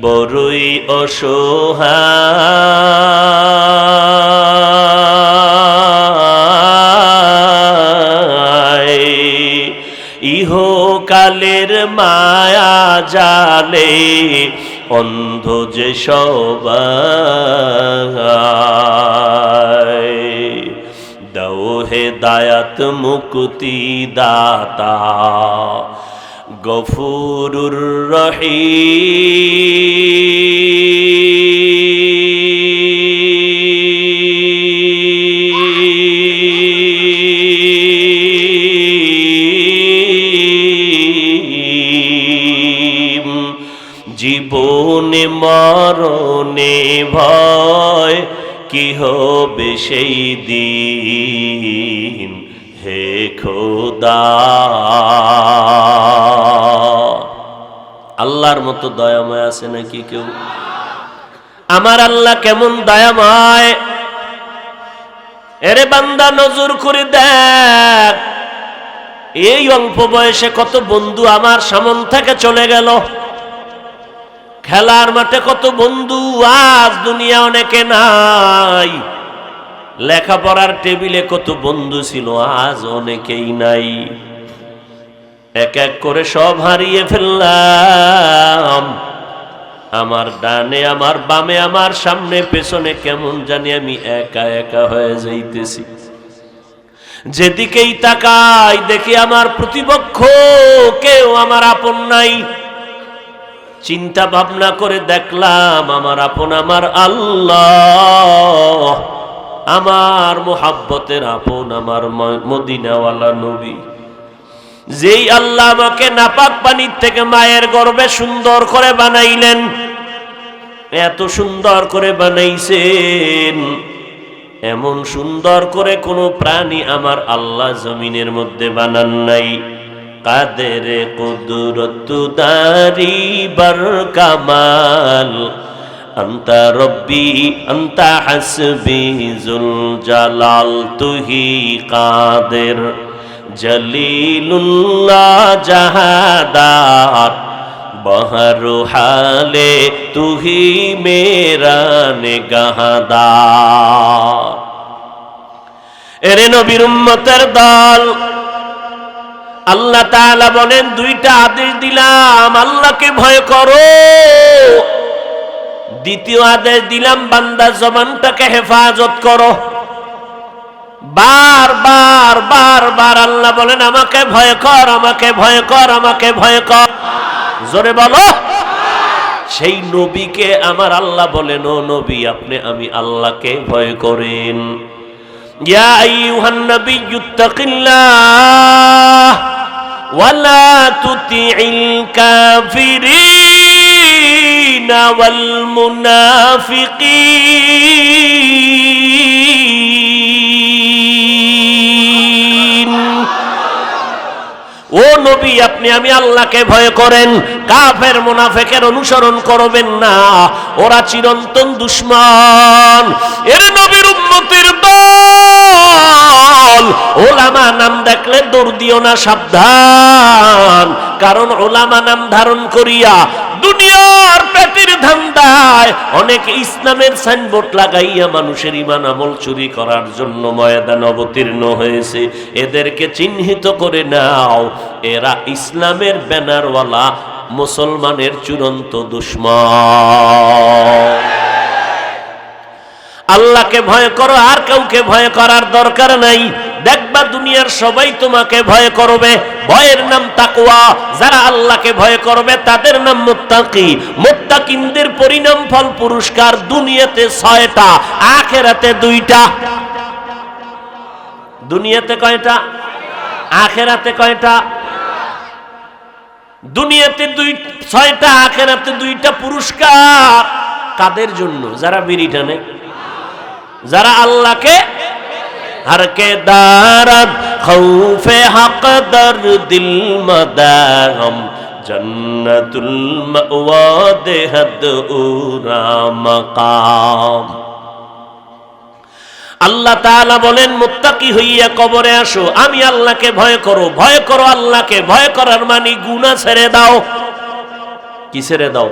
বড়ই অসহায়, ইহকালের মায়া জালে অন্ধ যে সবাই। দাও হেদায়াত মুক্তি দাতা গফুরুর রহিম। মনে ভয় কি হবে সেই দিন হে খোদা। আল্লাহর মতো দয়াময় আছে নাকি কেউ? আমার আল্লাহ কেমন দয়াময়। এরে বান্দা নজর করে দেখ, এই অল্প বয়সে কত বন্ধু আমার সামন থেকে চলে গেল। খেলার মাঠে কত বন্ধু আজ দুনিয়া অনেকে নাই। লেখাপড়ার টেবিলে কত বন্ধু ছিল আজ অনেকেই নাই। এক এক করে সব হারিয়ে ফেললাম। আমার ডানে, আমার বামে, আমার সামনে পেছনে কেমন জানি আমি একা একা হয়ে যাইতেছি। যেদিকেই তাকাই দেখি আমার প্রতিপক্ষ কেউ আমার আপন নাই। চিন্তা ভাবনা করে দেখলাম আমার আপন আমার আল্লাহ, আমার মোহাব্বতের আপন আমার মদিনাওয়ালা নবী। যেই আল্লাহ আমাকে নাপাক পানির থেকে মায়ের গর্ভে সুন্দর করে বানাইলেন, এত সুন্দর করে বানাইছেন, এমন সুন্দর করে কোনো প্রাণী আমার আল্লাহ জমিনের মধ্যে বানান নাই। কাদের কুদরত দারি বার কামাল আন্তা রব্বি আন্তা হাসবি জুল জালাল তুহি কাদের জলিলুল্লাহ জাহাদার বহর হালে তুহি মেরা নিগাহদার। এরে নবীর উম্মতের দল, আল্লাহ তাআলা বলেন দুইটা আদেশ দিলাম, আল্লাহকে ভয় করো। দ্বিতীয় আদেশ দিলাম বান্দা জবানটাকে হেফাজত করো। বারবার বারবার আল্লাহ বলেন আমাকে ভয় কর, আমাকে ভয় কর, আমাকে ভয় কর। জোরে বলো। সেই নবীকে আমার আল্লাহ বলেন ও নবী আপনি আমি আল্লাহকে ভয় করেন। ইয়া আইয়ুহান নাবিয়্যুত্তাকিল্লাহ ওয়ালা তুতিইল কাফিরিনা ওয়াল মুনাফিকিন। ও নবী আপনি আমি আল্লাহকে ভয় করেন, কাফের মুনাফিকের অনুসরণ করবেন না, ওরা চিরন্তন দুশমন। এর নবীর উম্মতের দল, ওলামা নাম দেখলে দৌড় দিও না, সাবধান। কারণ ওলামা নাম ধারণ করিয়া দুনিয়ার পেটের ধান্দায় অনেক ইসলামের সাইনবোর্ড লাগাইয়া মানুষের ঈমান আমল চুরি করার জন্য ময়দান অবতীর্ণ হয়েছে। এদেরকে চিহ্নিত করে নাও, এরা ইসলামের ব্যানারওয়ালা মুসলমানের চূড়ান্ত দুশমন। আল্লাহকে ভয় করো, আর কাউকে ভয় করার দরকার নাই। দেখবা দুনিয়ার সবাই তোমাকে ভয় করবে, ভয়ের নাম তাকওয়া। যারা আল্লাহকে ভয় করবে তাদের নাম মুত্তাকি। মুত্তাকিনদের পরিণাম ফল পুরস্কার দুনিয়াতে 6টা, আখিরাতে 2টা। দুনিয়াতে কয়টা? আখিরাতে কয়টা? দুনিয়াতে 6টা, আখিরাতে 2টা পুরস্কার। কাদের জন্য? যারা বিড়ি টানে, যারা আল্লাহকে हर के दारद खौफे हक दर दिल मदागम जन्नतुल मअवा देहद उरा मकाम। আল্লাহ তাআলা বলেন মুত্তাকি হইয়া কবরে আসো, আমি আল্লাহকে ভয় করো। ভয় করো আল্লাহকে। ভয় করার মানে গুনাহ ছেড়ে দাও। কি ছেড়ে দাও?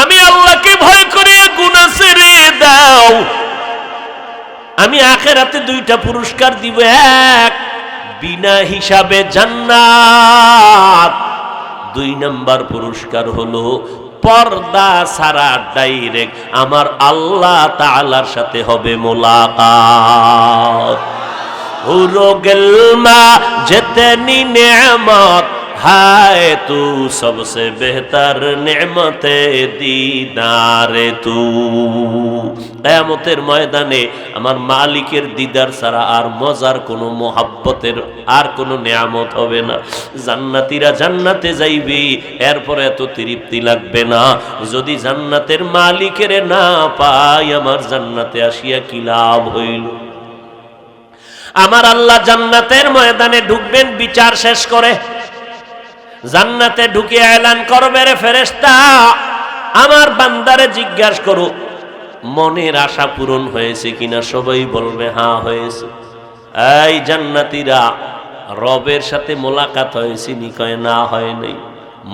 আমি আল্লাহকে ভয় করিয়া গুনাহ ছেড়ে দাও। আমি আখিরাতে 2টা পুরস্কার দিব। এক, বিনা হিসাবে জান্নাত। 2 নাম্বার পুরস্কার হলো পর্দা ছাড়া ডাইরেক্ট আমার আল্লাহ তাআলার সাথে হবে মোলাকাত। হুরো গেলমা যেতেনি নেয়ামত हाय तू सबसे बेहतर नेमते दीदारे तू। কিয়ামতের ময়দানে আমার মালিকের দিদার ছাড়া আর মজার কোনো মোহাব্বতের আর কোনো নিয়ামত হবে না। জান্নাতীরা জান্নাতে যাইবে, এরপরে এত তৃপ্তি লাগবে না। যদি জান্নাতের মালিকের না পাই, আমার জান্নাতে আসিয়া কি লাভ হইল? আমার আল্লাহ জান্নাতের ময়দানে ঢুকবেন বিচার শেষ করে। জান্নাতে ঢুকে এলান করবে, রে ফেরেশতা, আমার বান্দারে জিজ্ঞাসা করো মনের আশা পূরণ হয়েছে কিনা। সবাই বলবে হ্যাঁ হয়েছে। এই জান্নাতীরা, রবের সাথে মোলাকাত হয়েছে নি? কয় না হয় নাই।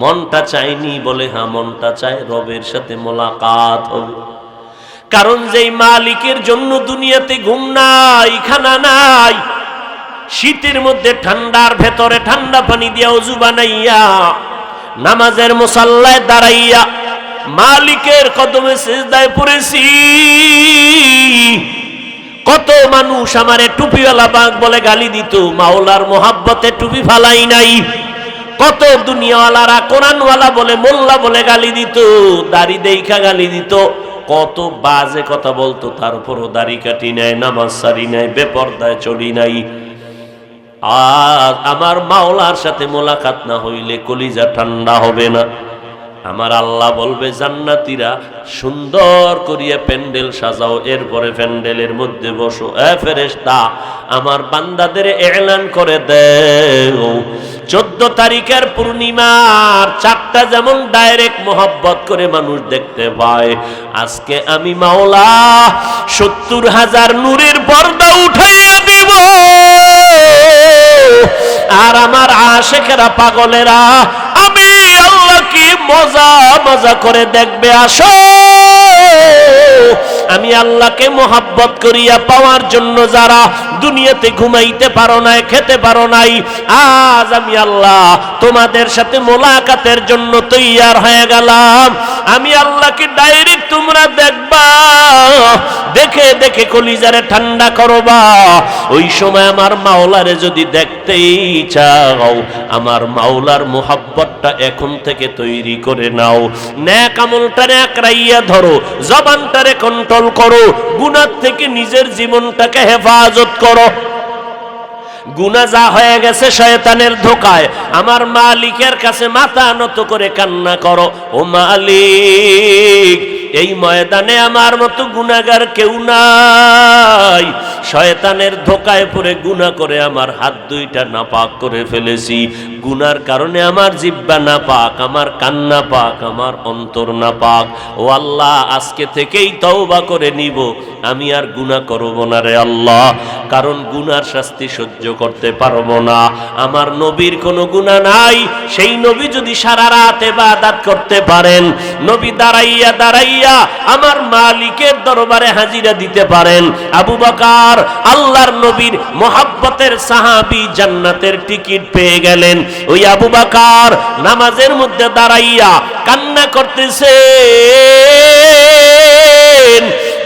মনটা চাইনি? বলে হ্যাঁ মনটা চায়, রবের সাথে মোলাকাত হবে। কারণ যেই মালিকের জন্য দুনিয়াতে ঘুম নাই, খানা নাই, শীতের মধ্যে ঠান্ডার ভেতরে ঠান্ডা পানি দিয়া ওযু বানাইয়া নামাজের মুসাল্লায় দাঁড়াইয়া মালিকের কদমে সিজদায় পড়েছি। কত মানুষ আমারে টুপিওয়ালা বাঘ বলে গালি দিত, মাওলার মোহাব্বতে টুপি ফালাই নাই। কত দুনিয়াওয়ালারা কোরআনওয়ালা বলে মোল্লা বলে গালি দিত, দাড়ি দেইখা গালি দিত, কত বাজে কথা বলতো, তারপরও দাড়ি কাটি নাই, নামাজ সারি নাই, বেপরদায় চলি নাই। আর আমার মাওলার সাথে মোলাকাত না হইলে কলিজা ঠান্ডা হবে না। আমার আল্লাহ বলবে জান্নাতীরা সুন্দর করিয়া প্যান্ডেল সাজাও, এরপরে প্যান্ডেলের মধ্যে বসো। এ ফেরেশতা, আমার বান্দাদের এলান করে দেও 14 তারিখের পূর্ণিমার চাঁদটা যেমন ডাইরেক্ট মোহাব্বত করে মানুষ দেখতে পায়, আজকে আমি মাওলা 70,000 নূরের পর্দা উঠাইয়া দিব। আর আমার আশিকেরা পাগলেরা আমি আল্লাহ কি মজা মজা করে দেখবে। আসো, আমি আল্লাহকে মোহাব্বত করিয়া পাওয়ার জন্য যারা দুনিয়াতে ঘুমাইতে পারো নাই, খেতে পারো নাই, আজ আমি আল্লাহ তোমাদের সাথে মোলাকাতের জন্য তৈয়ার হয়ে গেলাম। আমি আল্লাহকে ডাইরেক্ট তোমরা দেখবা, দেখে দেখে কলিজারে ঠান্ডা করবা। ওই সময় আমার মাওলারে যদি দেখতেই চাও, আমার মাওলার মোহাব্বতটা এখন থেকে তৈরি করে নাও। নেক আমলটারে আকড়াইয়া ধরো, জবানটারে কন্ট্রোল করো, গুনাহ থেকে নিজের জীবনটাকে হেফাজত করো। গুনাহ যা হয়ে গেছে শয়তানের ধোকায়, আমার মালিকের কাছে মাথা নত করে কান্না করো। ও মালিক, এই ময়দানে আমার মতো গুনাহগার কেউ নাই। শয়তানের ধোকায় পড়ে গুনাহ করে আমার হাত দুইটা নাপাক করে ফেলেছি। গুনার কারণে আমার জিহ্বা নাপাক, আমার কান নাপাক, আমার অন্তর নাপাক। ও আল্লাহ, আজকে থেকেই তওবা করে নিব, আমি আর গুনাহ করব না রে আল্লাহ। কারণ গুনার শাস্তি সহ্য করতে পারবো না। আমার নবীর কোনো গুনাহ নাই, সেই নবী যদি সারা রাত ইবাদত করতে পারেন, নবী দাঁড়াইয়া দাঁড়াইয়া আমার মালিকের দরবারে হাজিরা দিতে পারেন, আবু বকর আল্লাহর নবীর মোহাব্বতের সাহাবী জান্নাতের টিকিট পেয়ে গেলেন। ওই আবু বকর নামাজের মধ্যে দাঁড়াইয়া কান্না করতেছেন।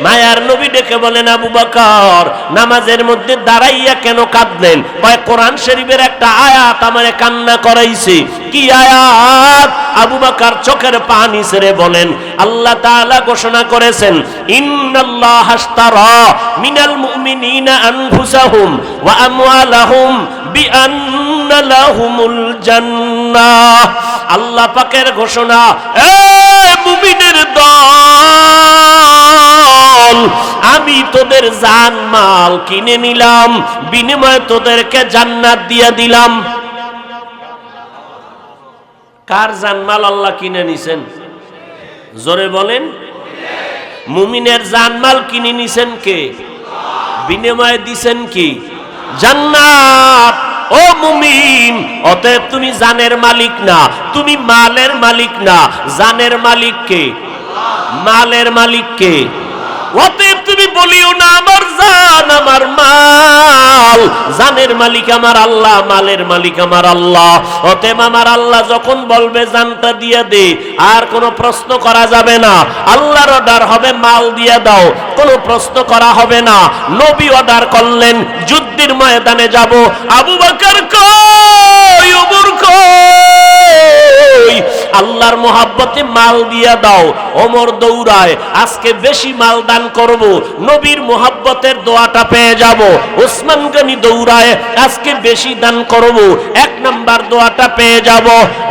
মায়ার নবী ডেকে বলেন, আবু বকর নামাজের মধ্যে দাঁড়াইয়া কেন কাঁদলেন? কয় কোরআন শরীফের একটা আয়াত আমারে কান্না করাইছে। কি আয়াত? আবু বকর চোখের পানি ছেড়ে বলেন, আল্লাহ তাআলা ঘোষণা করেছেন, ইন্নাল্লাহা আশতারা মিনাল মুমিনিনা আনফুসাহুম ওয়া আমওয়ালাহুম বিআন্না লাহুমুল জান্নাহ। আল্লাহ পাকের ঘোষণা, এ মুমিনের দল, আমি তোদের জান মাল কিনে নিলাম, বিনিময়ে তোদেরকে জান্নাত দিয়ে দিলাম। কার জানমাল আল্লাহ কিনে নিছেন? জোরে বলেন। মুমিনের জানমাল কিনে নিছেন কে? বিনিময়ে দিছেন কি? জান্নাত। ও মুমিন, অতএব তুমি জানের মালিক না, তুমি মালের মালিক না। জানের মালিক কে? মালের মালিক কে? অতএব তুমি বলিও না আমার জান আমার মাল। জানের মালিক আমার আল্লাহ, মালের মালিক আমার আল্লাহ। অতএব আমার আল্লাহ যখন বলবে জানটা দিয়ে দে, আর কোনো প্রশ্ন করা যাবে না। আল্লাহর অর্ডার হবে মাল দিয়ে দাও, কোনো প্রশ্ন করা হবে না। নবী অর্ডার করলেন যুদ্ধের ময়দানে যাব, আবু বকর কই, ওমর কই? আল্লাহর মোহাব্বতে মাল দিয়া দাও। ওমর দৌড়ায়, আজকে বেশি মাল দান করব, নবীর মোহাব্বতের দোয়াটা পেয়ে যাব। ওসমান গনি দৌড়ায়, আজকে বেশি দান করব, 1 নাম্বার দোয়াটা পেয়ে যাব।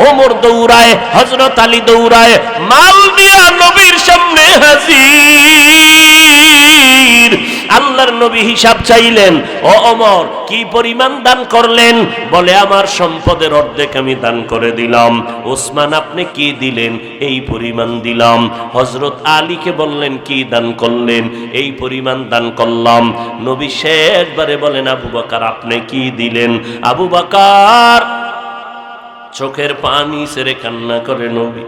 ওমর দৌড়ায়, হযরত আলী দৌড়ায়, মাল দিয়া নবীর সামনে হাজির। আল্লাহর নবী হিসাব চাইলেন, ও ওমর কি পরিমাণ দান করলেন? বলে আমার সম্পদের অর্ধেক আমি দান করে দিলাম। ওসমান আপনি কি দিলেন? এই পরিমাণ দিলাম। হযরত আলীকে বললেন কি দান করলেন? এই পরিমাণ দান করলাম। নবী শেষবারে বলেন আবু বকর আপনি কি দিলেন? আবু বকর চোখের পানি ছেড়ে কান্না করে, নবী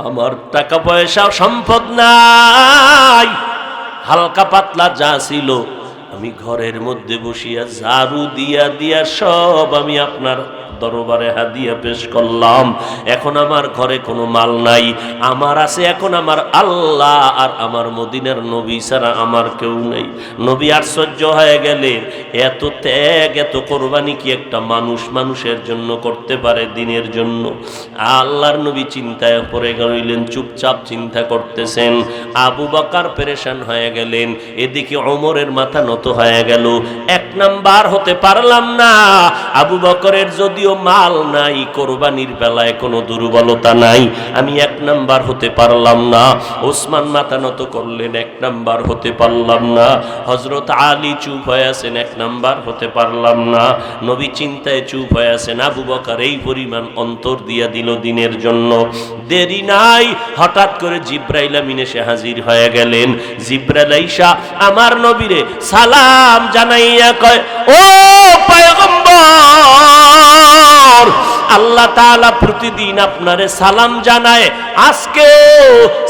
আমার টাকা পয়সা সম্পদ নাই, হালকা পাতলা যা ছিল আমি ঘরের মধ্যে বসিয়া ঝাড়ু দিয়া দিয়া সব আমি আপনার দরবারে হাদিয়া পেশ করলাম। এখন আমার ঘরে কোনো মাল নাই, আমার আছে এখন আমার আল্লাহ আর আমার মদিনার নবী ছাড়া আমার কেউ নেই। নবী আশ্চর্য হয়ে গেলেন, এত ত্যাগ এত কোরবানি কি একটা মানুষ মানুষের জন্য করতে পারে, দিনের জন্য? আল্লাহর নবী চিন্তায় পড়ে গেলেন, চুপচাপ চিন্তা করতেছেন। আবু বকর পেরেশান হয়ে গেলেন, এদিকে ওমরের মাথা নত হয়ে গেল। 1 নাম্বার হতে পারলাম না। আবু বকরের যদিও মাল নাই, কোরবানির বেলায় কোনো দুর্বলতা নাই, আমি 1 নাম্বার হতে পারলাম না। ওসমান মাথা নত করলেন, 1 নাম্বার হতে পারলাম না। হযরত আলী চুপ হয়ে আছেন, 1 নাম্বার হতে পারলাম না। নবী চিন্তায় চুপ হয়ে আছেন। আবু বকর এই পরিমাণ অন্তর দিয়া দিল দিনের জন্য। দেরি নাই, হঠাৎ করে জিব্রাইল আমিন এসে হাজির হয়ে গেলেন। জিব্রাইল আইসা আমার নবীরে সালাম জানাইয়া কয়, ও পয়গম্বর, আল্লাহ তাআলা প্রতিদিন আপনারে সালাম জানায়, আজকেও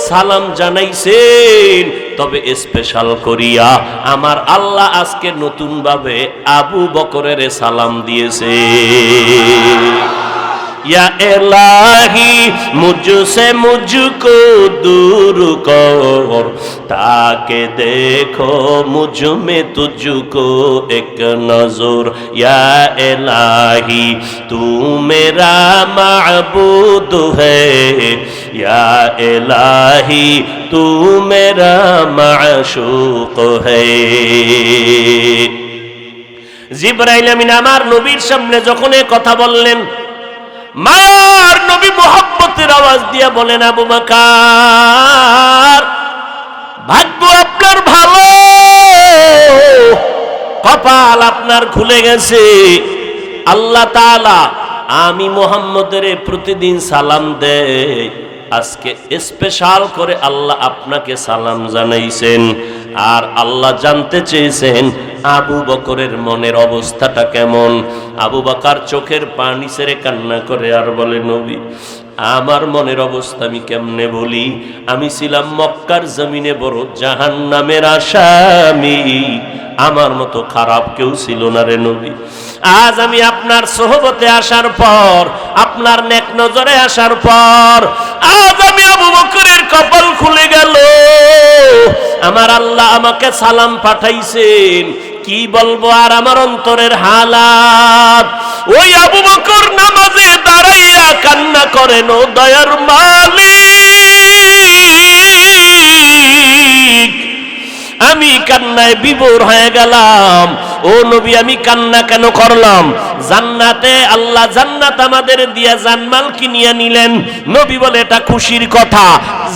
সালাম জানাইছেন, তবে স্পেশাল করিয়া আমার আল্লাহ আজকে নতুন ভাবে আবু বকরের সালাম দিয়েছে। या इलाही मुझसे मुझको दूर कर, ताके देखो मुझ में तुझको एक नजर। या इलाही तू मेरा माबूद है, या इलाही तू मेरा माशूक है। জিবরাইল আমিন আমার নবীর সামনে যখন এই কথা বললেন, মায়ার নবী মোহাব্বতের আওয়াজ দিয়ে বলেন, আবু বকর ভাগ্য আপনার ভালো, কপাল আপনার খুলে গেছে। আল্লাহ তাআলা আমি মুহাম্মদের প্রতিদিন সালাম দেই, আজকে স্পেশাল করে আল্লাহ আপনাকে সালাম জানাইছেন। আর আল্লাহ জানতে চেয়েছেন আবু বকরের মনের অবস্থাটা কেমন। আবু বকর চোখের পানি ছেড়ে কান্না করে আর বলে, নবী আমার মনের অবস্থা আমি কেমনে বলি? আমি ছিলাম মক্কার জমিনে বড় জাহান্নামের আসামি, আমার মতো খারাপ কেউ ছিল না রে নবী। আজ আমি আপনার সোহবতে আসার পর, আপনার নেক নজরে আসার পর, আজ আমি আবু বকরের কপাল খুলে গেল। আমার আল্লাহ আমাকে সালাম পাঠাইছেন, কি বলবো আর আমার অন্তরের হালাত। ওই আবু বকর নামাজে দাঁড়াইয়া কান্না করেন, ও দয়ার মালিক, আমি কান্নায় বিভোর হয়ে গেলাম। ও নবী আমি কান্না কেন করলাম? জান্নাতে আল্লাহ জান্নাত আমাদের দিয়া জানমাল কিনিয়া নিলেন। নবী বলে এটা খুশির কথা,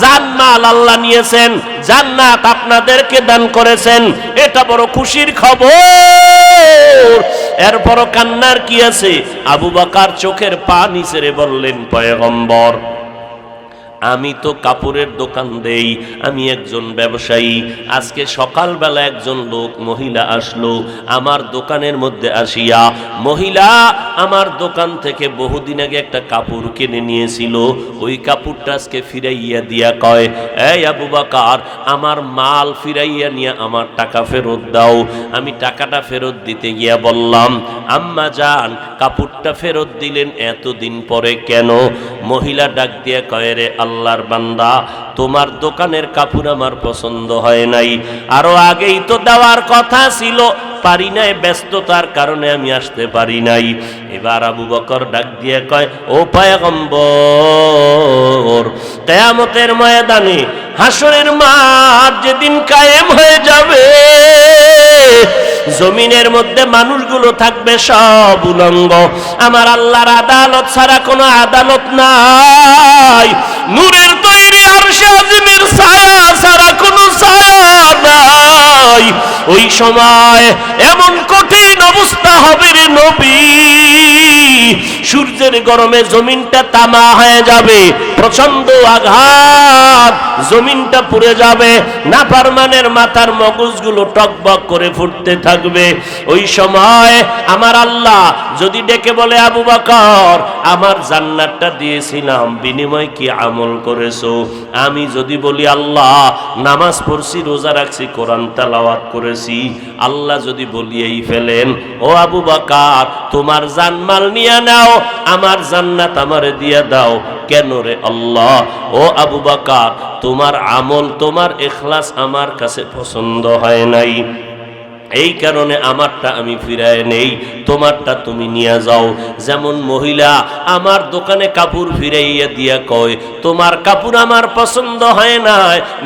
জানমাল আল্লাহ নিয়েছেন, জান্নাত আপনাদেরকে দান করেছেন, এটা বড় খুশির খবর। এরপরও কান্নার কি আছে? আবু বকর চোখের পানি ছেড়ে বললেন, পয়গম্বর আমি তো কাপড়ের দোকান দেই, আমি একজন ব্যবসায়ী। আজকে সকালবেলা একজন লোক মহিলা আসলো আমার দোকানের মধ্যে আসিয়া, মহিলা আমার দোকান থেকে বহুদিন আগে একটা কাপড় কিনে নিয়েছিল, ওই কাপড়টা আজকে ফিরাইয়া দিয়া কয়, এই আবু বকর আমার মাল ফিরাইয়া নিয়ে আমার টাকা ফেরত দাও। আমি টাকাটা ফেরত দিতে গিয়া বললাম, আম্মা জান কাপড়টা ফেরত দিলেন এতদিন পরে কেন? মহিলা ডাক দিয়া কয়, রে আল্লাহর বান্দা, তোমার দোকানের কাপড় আমার পছন্দ হয় নাই, আরো আগেই তো দেওয়ার কথা ছিল, পারি নাই, ব্যস্ততার কারণে আমি আসতে পারি নাই। এবার আবু বকর ডাক দিয়ে কয়, ও পয়গম্বর, কিয়ামতের ময়দানে হাসরের মাঠ যেদিন কায়েম হয়ে যাবে, জমিনের মধ্যে মানুষগুলো থাকবে সব উলঙ্গ, আমার আল্লাহর আদালত ছাড়া কোনো আদালত নাই, নূরের তৈরি আরশে আজিমের ছায়া ছাড়া কোনো ছায়া নাই। ওই সময় এমন কঠিন অবস্থা হবে রে নবী, সূর্যের গরমে জমিনটা তামা হয়ে যাবে, প্রচন্ড আঘাত, জমিনটা পুড়ে যাবে, নাফরমানের মাথার মগজগুলো টকবক করে ফুটতে থাকবে। ওই সময় আমার আল্লাহ যদি ডেকে বলে, আবু বকর, আমার জান্নাতটা দিয়েছিলাম, বিনিময়ে কি আমল করেছো? আমি যদি বলি, আল্লাহ নামাজ পড়ছি, রোজা রাখছি, কোরআন তেলাওয়াত করেছি, আল্লাহ যদি বলিয়েই ফেলেন, ও আবু বকর, তোমার জানমাল নিয়ে নাও, আমার জান্নাত আমারে দিয়ে দাও। কেন রে আল্লাহ? ও আবু বকর, তোমার আমল, তোমার ইখলাস আমার কাছে পছন্দ হয় নাই, এই কারণে আমারটা আমি ফিরায় নেই, তোমারটা তুমি নিয়ে যাও। যেমন মহিলা আমার দোকানে কাপড় ফিরাইয়া দিয়া কয়, তোমার কাপড় আমার পছন্দ হয় না,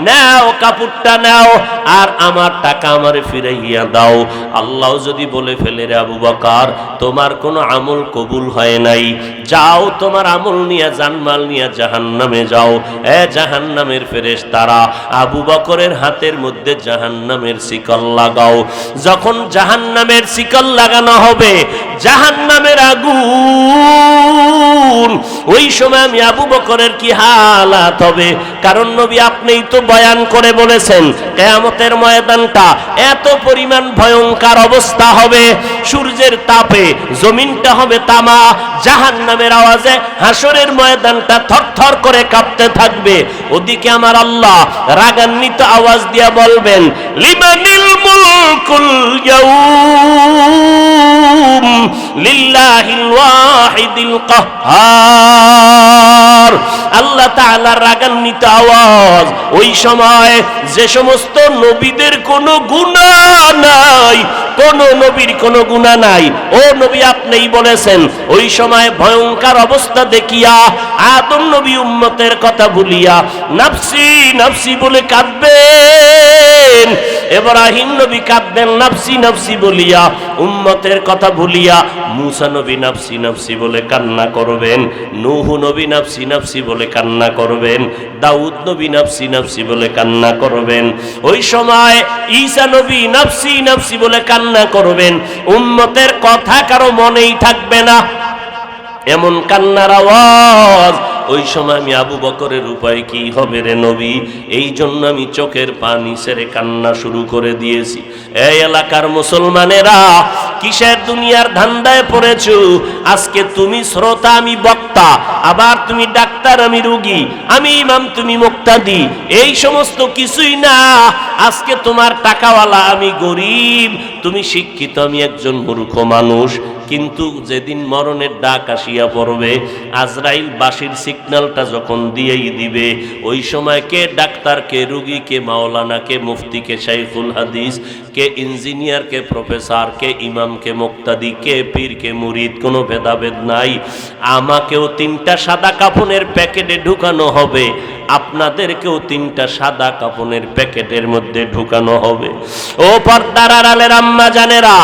নাও কাপড়টা নাও, আর আমার টাকা আমারে ফিরাইয়া দাও। আল্লাহ যদি বলে ফেলে, রে আবু বকর, তোমার কোনো আমল কবুল হয় নাই, যাও তোমার আমল নিয়ে, জানমাল নিয়ে জাহান্নামে যাও। এ জাহান্নামের ফেরেশতারা, আবু বকরের হাতের মধ্যে জাহান্নামের শিকল লাগাও। যখন জাহান্নামের শিকল লাগানো হবে, জাহান্নামের আগুন, ওই সময় আমি আবু বকরের কি হালাত হবে? কারণ নবী আপনিই তো বয়ান করে বলেছেন, কিয়ামতের ময়দানটা এত পরিমাণ ভয়ঙ্কর অবস্থা হবে, সূর্যের তাপে জমিনটা হবে তামা, জাহান্নামের আওয়াজে হাসরের ময়দানটা থরথর করে কাঁপতে থাকবে। ওদিকে আমার আল্লাহ রাগান্বিত আওয়াজ দিয়ে বলবেন, লিমানিল মুলকুল ইয়াউম লিল্লাহিল ওয়াহিদিল কাহ্হার। আল্লাহ তাআলার রাগান্বিত আওয়াজ। ওই সময় যে সমস্ত নবীদের কোনো গুনাহ নাই, কোন নবীর কোনো গুনাহ নাই, ও নবী আপনিই বলেছেন, ওই সময় ভয়ঙ্কর অবস্থা দেখিয়া আদম নবী উম্মতের কথা ভুলিয়া নাফসি নাফসি বলে কাঁদবেন, ইব্রাহিম নবী কাঁদবেন নাফসি নাফসি বলিয়া, উম্মতের কথা ভুলিয়া মুসা নবী নাফসি নাফসি বলে কান্না করবেন, নূহ নবী নাফসি নাফসি বলে কান্না করবেন, দাউদ নবী নাফসি নাফসি বলে কান্না করবেন। ওই সময় ঈসা নবী নাফসি নাফসি বলে কান্না করবেন, উম্মতের কথা কারো মনেই থাকবে না, এমন কান্নার আওয়াজ। ওই সময় আমি আবু বকরের উপায় কি হবে রে নবী? এই জন্য আমি চোখের পানি ছেড়ে কান্না শুরু করে দিয়েছি। এই এলাকার মুসলমানেরা, কিসের দুনিয়ার ধান্দায় পড়েছো? আজকে তুমি শ্রোতা, আমি বক্তা, আবার তুমি ডাক্তার, আমি রোগী, আমি ইমাম, তুমি মুক্তাদি, এই সমস্ত কিছুই না। আজকে তোমার টাকাওয়ালা, আমি গরিব, তুমি শিক্ষিত, আমি একজন মূর্খ মানুষ। কিন্তু যেদিন মরণের ডাক আসিয়া পড়বে, আজরাইল বাঁশির সিগন্যালটা যখন দিয়েই দিবে, ওই সময় কে ডাক্তার, কে রুগী, কে মাওলানা, কে মুফতি, কে শাইখুল হাদিস, কে ইঞ্জিনিয়ার, কে প্রফেসর, কে ইমাম, কে মুক্তাদি, কে পীর, কে মুরিদ, কোনো ভেদাভেদ নাই। আমাকেও 3টা সাদা কাফনের প্যাকেটে ঢুকানো হবে, আপনাদেরকেও 3টা সাদা কাফনের প্যাকেটের মধ্যে ঢুকানো হবে। ও পর্দার আড়ালের আম্মা জানেরা,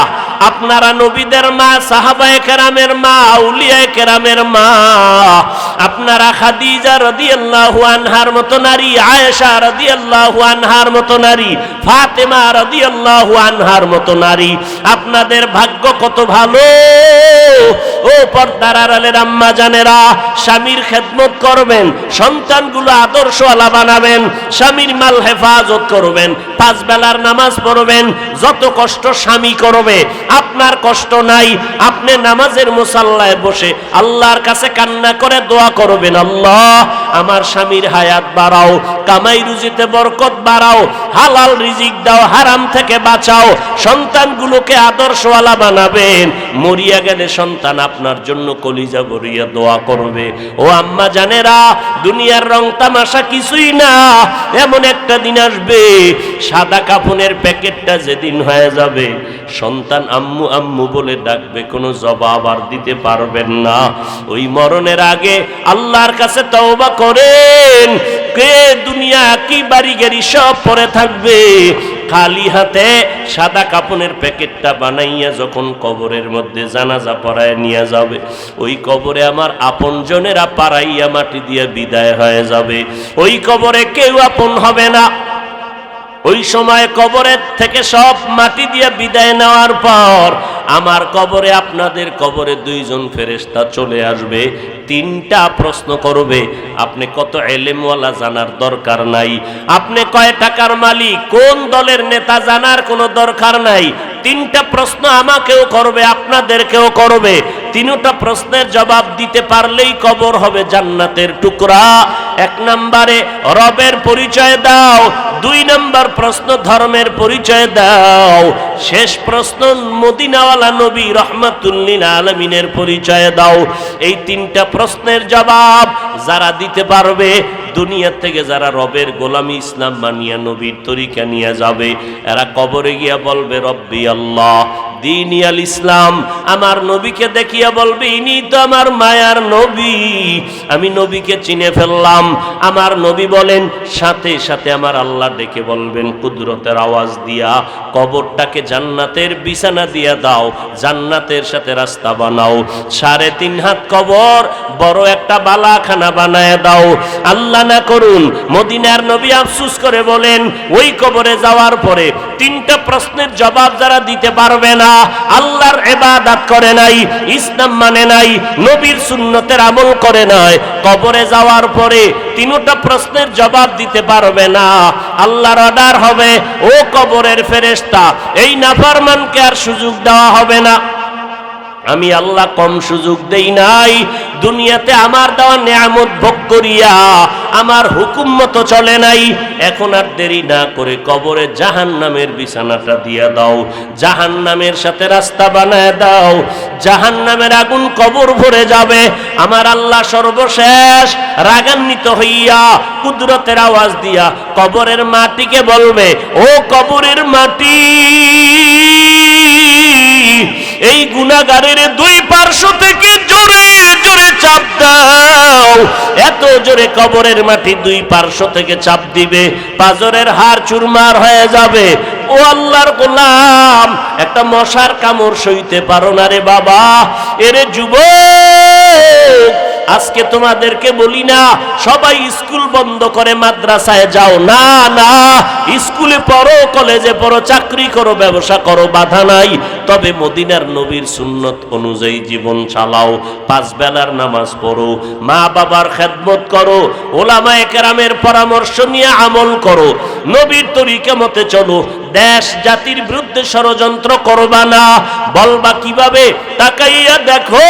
আপনারা নবীদের মা, সাহাবায়ে কেরামের মা, আউলিয়ায়ে কেরামের মা, আপনারা খাদিজা রাদিয়াল্লাহু আনহার মতো নারী, আয়েশা রাদিয়াল্লাহু আনহার মতো নারী, ফাতেমা রাদিয়াল্লাহু আনহার মতো নারী, আপনাদের ভাগ্য কত ভালো। ও পর্দার আড়ালের আম্মা জানেরা, স্বামীর খেদমত করবেন, সন্তানগুলো আদর্শওয়ালা বানাবেন, স্বামীর মাল হেফাজত করবেন, 5 বেলার নামাজ পড়বেন। যত কষ্ট স্বামী করবে, আপনার কষ্ট নাই। আপনি নামাজের মুসাল্লায় বসে আল্লাহর কাছে কান্না করে দোয়া করবেন, আল্লাহ আমার স্বামীর হায়াত বাড়াও, কামাই রুজিতে বরকত বাড়াও, হালাল রিজিক দাও, হারাম থেকে বাঁচাও, সন্তানগুলোকে আদর্শওয়ালা বানাবেন। মরিয়া গেলে সন্তান আপনার জন্য কলিজা ভরিয়া দোয়া করবে। ও আম্মা জানেরা, দুনিয়ার রং তামাশা কিছুই না। এমন একটা দিন আসবে, সাদা কাফনের প্যাকেটটা যেদিন হয়ে যাবে, সন্তান আম্মু আম্মু বলে ডাকবে, কোনো জবাব আর দিতে পারবেন না। ওই মরণের আগে আল্লাহর কাছে তওবা করেন। কে দুনিয়া কি বাড়ি গাড়ি সব পরে থাকবে, খালি হাতে সাদা কাপনের প্যাকেটটা বানাইয়া যখন কবরের মধ্যে জানাজা পড়ায় নিয়ে যাবে, ওই কবরে আমার আপনজনেরা পাড়াইয়া মাটি দিয়ে বিদায় হয়ে যাবে। ওই কবরে কেউ আপন হবে না। ওই সময় কবরের থেকে সব মাটি দিয়ে বিদায় নেওয়ার পর আমার কবরে, আপনাদের কবরে দুইজন ফেরেশতা চলে আসবে। তিনটা প্রশ্ন করবে। আপনি কত এলেমওয়ালা জানার দরকার নাই, আপনি কয় টাকার মালিক, কোন দলের নেতা জানার কোনো দরকার নাই। তিনটা প্রশ্ন আমাকেও করবে, আপনাদেরকেও করবে। তিনটা প্রশ্নের জবাব দিতে পারলেই কবর হবে জান্নাতের টুকরা। এক নম্বরে রবের পরিচয় দাও, দুই নম্বর প্রশ্ন ধর্মের পরিচয় দাও, শেষ প্রশ্ন মদিনাওয়ালা নবী রাহমাতুল লিল আলামিনের পরিচয় দাও। এই তিনটা প্রশ্নের জবাব যারা দিতে পারবে, দুনিয়া থেকে যারা রবের গোলামি ইসলাম মানিয়া নবীর তরিকা নিয়ে যাবে, এরা কবরে গিয়া বলবে রব্বি আল্লাহ দীনি আল ইসলাম। আমার নবীকে দেখিয়া বলবে ইনি তো আমার মায়ার নবী, আমি নবীকে চিনে ফেললাম। আমার নবী বলেন, সাথে সাথে আমার আল্লাহ ডেকে বলবেন কুদরতের আওয়াজ দিয়া, কবরটাকে জান্নাতের বিছানা দিয়া দাও, জান্নাতের সাথে রাস্তা বানাও। 3.5 হাত কবর বড় একটা বালাখানা বানায় দাও। আল্লাহ না করুন, মদিনার নবী আফসোস করে বলেন, ওই কবরে যাওয়ার পরে তিনটা প্রশ্নের জবাব যারা দিতে পারবে না, আল্লাহর ইবাদত করে নাই, ইসলাম মানে নাই, নবীর সুন্নতের আমল করে নাই, কবরে যাওয়ার পরে তিনটা প্রশ্নের জবাব দিতে পারবে না, আল্লাহর অর্ডার হবে, ও কবরের ফেরেশতা, এই নাফরমানকে আর সুযোগ দেওয়া হবে না। আমি আল্লাহ কম সুযোগ দেই নাই, দুনিয়াতে আমার দেওয়া নিয়ামত ভোগ করিয়া আমার হুকুম মতো চলে নাই। এখন আর দেরি না করে কবরে জাহান্নামের বিছানাটা দিয়া দাও, জাহান্নামের সাথে রাস্তা বানায় দাও, জাহান্নামের আগুন কবর ভরে যাবে। আমার আল্লাহ সর্বশেষ রাগান্বিত হইয়া কুদরতের আওয়াজ দিয়া কবরের মাটিকে বলবে, ও কবরের মাটি, এই গুনাহগারের দুই পার্শ্ব থেকে জোরে জোরে চাপ দাও। এত জোরে কবরের মাটি দুই পার্শ্ব থেকে চাপ দিবে, পাজরের হাড় চুরমার হয়ে যাবে। ও আল্লাহর গোলাম, একটা মশার কামড় সইতে পারো না রে বাবা, এরে যুবক, আজকে তোমাদেরকে বলি না সবাই স্কুল বন্ধ করে মাদ্রাসায় যাও, না না, স্কুলে পড়ো, কলেজে পড়ো, চাকরি করো, ব্যবসা করো, বাধা নাই। তবে মদিনার নবীর সুন্নত অনুযায়ী জীবন চালাও, 5 বেলার নামাজ পড়ো, মা বাবার খেদমত করো, ওলামায়ে কেরামের পরামর্শ নিয়ে আমল করো, নবীর তরিকা মতে চলো। দেশ জাতির বিরুদ্ধে ষড়যন্ত্র করবা না। বলবা কিভাবে? তাকাইয়া দেখো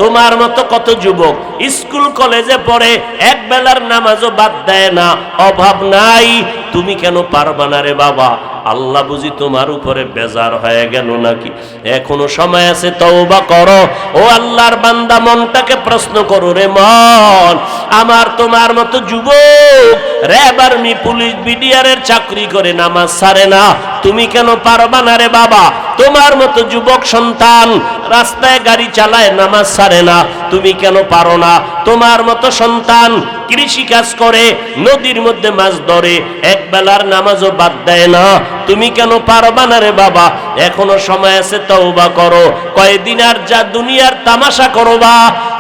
তোমার মতো কত যুবক স্কুল কলেজে পড়ে, এক বেলার নামাজও বাদ দেয় না, অভাব নাই। তুমি কেন পারবা না রে বাবা? আল্লাহ বুঝি তোমার উপরে বেজার হয়ে গেল নাকি? এখনো সময় আছে, তওবা করো। ও আল্লাহর বান্দা, মনটাকে প্রশ্ন করো রে মন, আমার তোমার মতো যুবক র্যাব, আর্মি, পুলিশ, বিডিআরের চাকরি করে নামাজ ছাড়ে না, তুমি কেন পারবা না রে বাবা? তোমার মতো যুবক সন্তান রাস্তায় গাড়ি চালায়, নামাজ ছাড়ে না, তুমি কেন পারো না? তোমার মতো সন্তান কৃষি কাজ করে, নদীর মধ্যে মাছ ধরে, এক বেলার নামাজও বাদ দেয় না, তুমি কেন পারবা না রে বাবা? এখনো সময় আছে, তওবা করো। কয়দিন আর যা দুনিয়ার তামাশা করবা?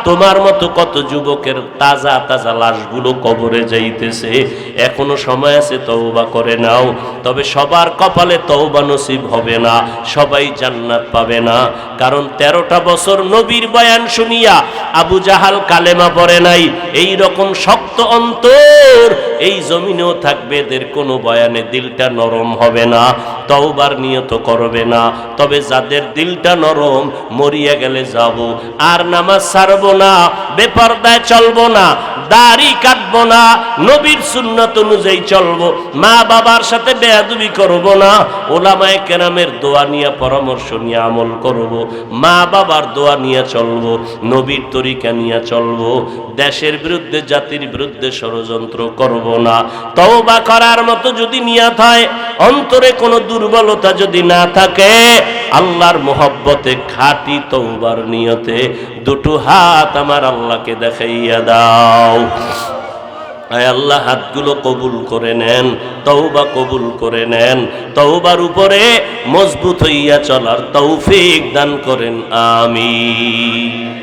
তোমার মতো কত যুবকের তাজা তাজা লাশগুলো কবরে যাইতেছে, এখনো সময় আছে, তওবা করে নাও। তবে সবার কপালে তওবা নসিব হবে না, সবাই জান্নাত পাবে না। কারণ 13টা বছর নবীর বয়ান শুনিয়া আবু জাহাল কালেমা পড়ে নাই। এই রকম শক্ত অন্তর এই জমিনেও থাকবে, এদের কোনো বয়ানে দিলটা নরম হবে না, তওবার নিয়ত করবে না। তবে যাদের দিলটা নরম, মরিয়া গেলে যাব, আর নামাজ ছাড়বো না, বেপরদায় চলবো না, দাড়ি কাটবো না, নবীর সুন্নাত অনুযায়ী চলবো, মা বাবার সাথে বেয়াদবি করব না, ওলামায়ে কেরামের দোয়া নিয়ে পরামর্শ নিয়ে আমল করব, মা বাবার দোয়া নিয়ে চলবো, নবীর তরিকা নিয়ে চলবো, দেশের বিরুদ্ধে জাতির বিরুদ্ধে ষড়যন্ত্র করব না। তওবা করার মতো যদি নিয়ত হয়, অন্তরে কোনো দুর্বলতা যদি না থাকে, আল্লাহর মোহব্বতে খাঁটি তওবার নিয়তে দুটো হাত আমার আল্লাহকে দেখাইয়া দাও। আয় আল্লাহ, হাতগুলো কবুল করে নেন, তওবা কবুল করে নেন, তওবার উপরে মজবুত হইয়া চলার তৌফিক দান করেন, আমিন।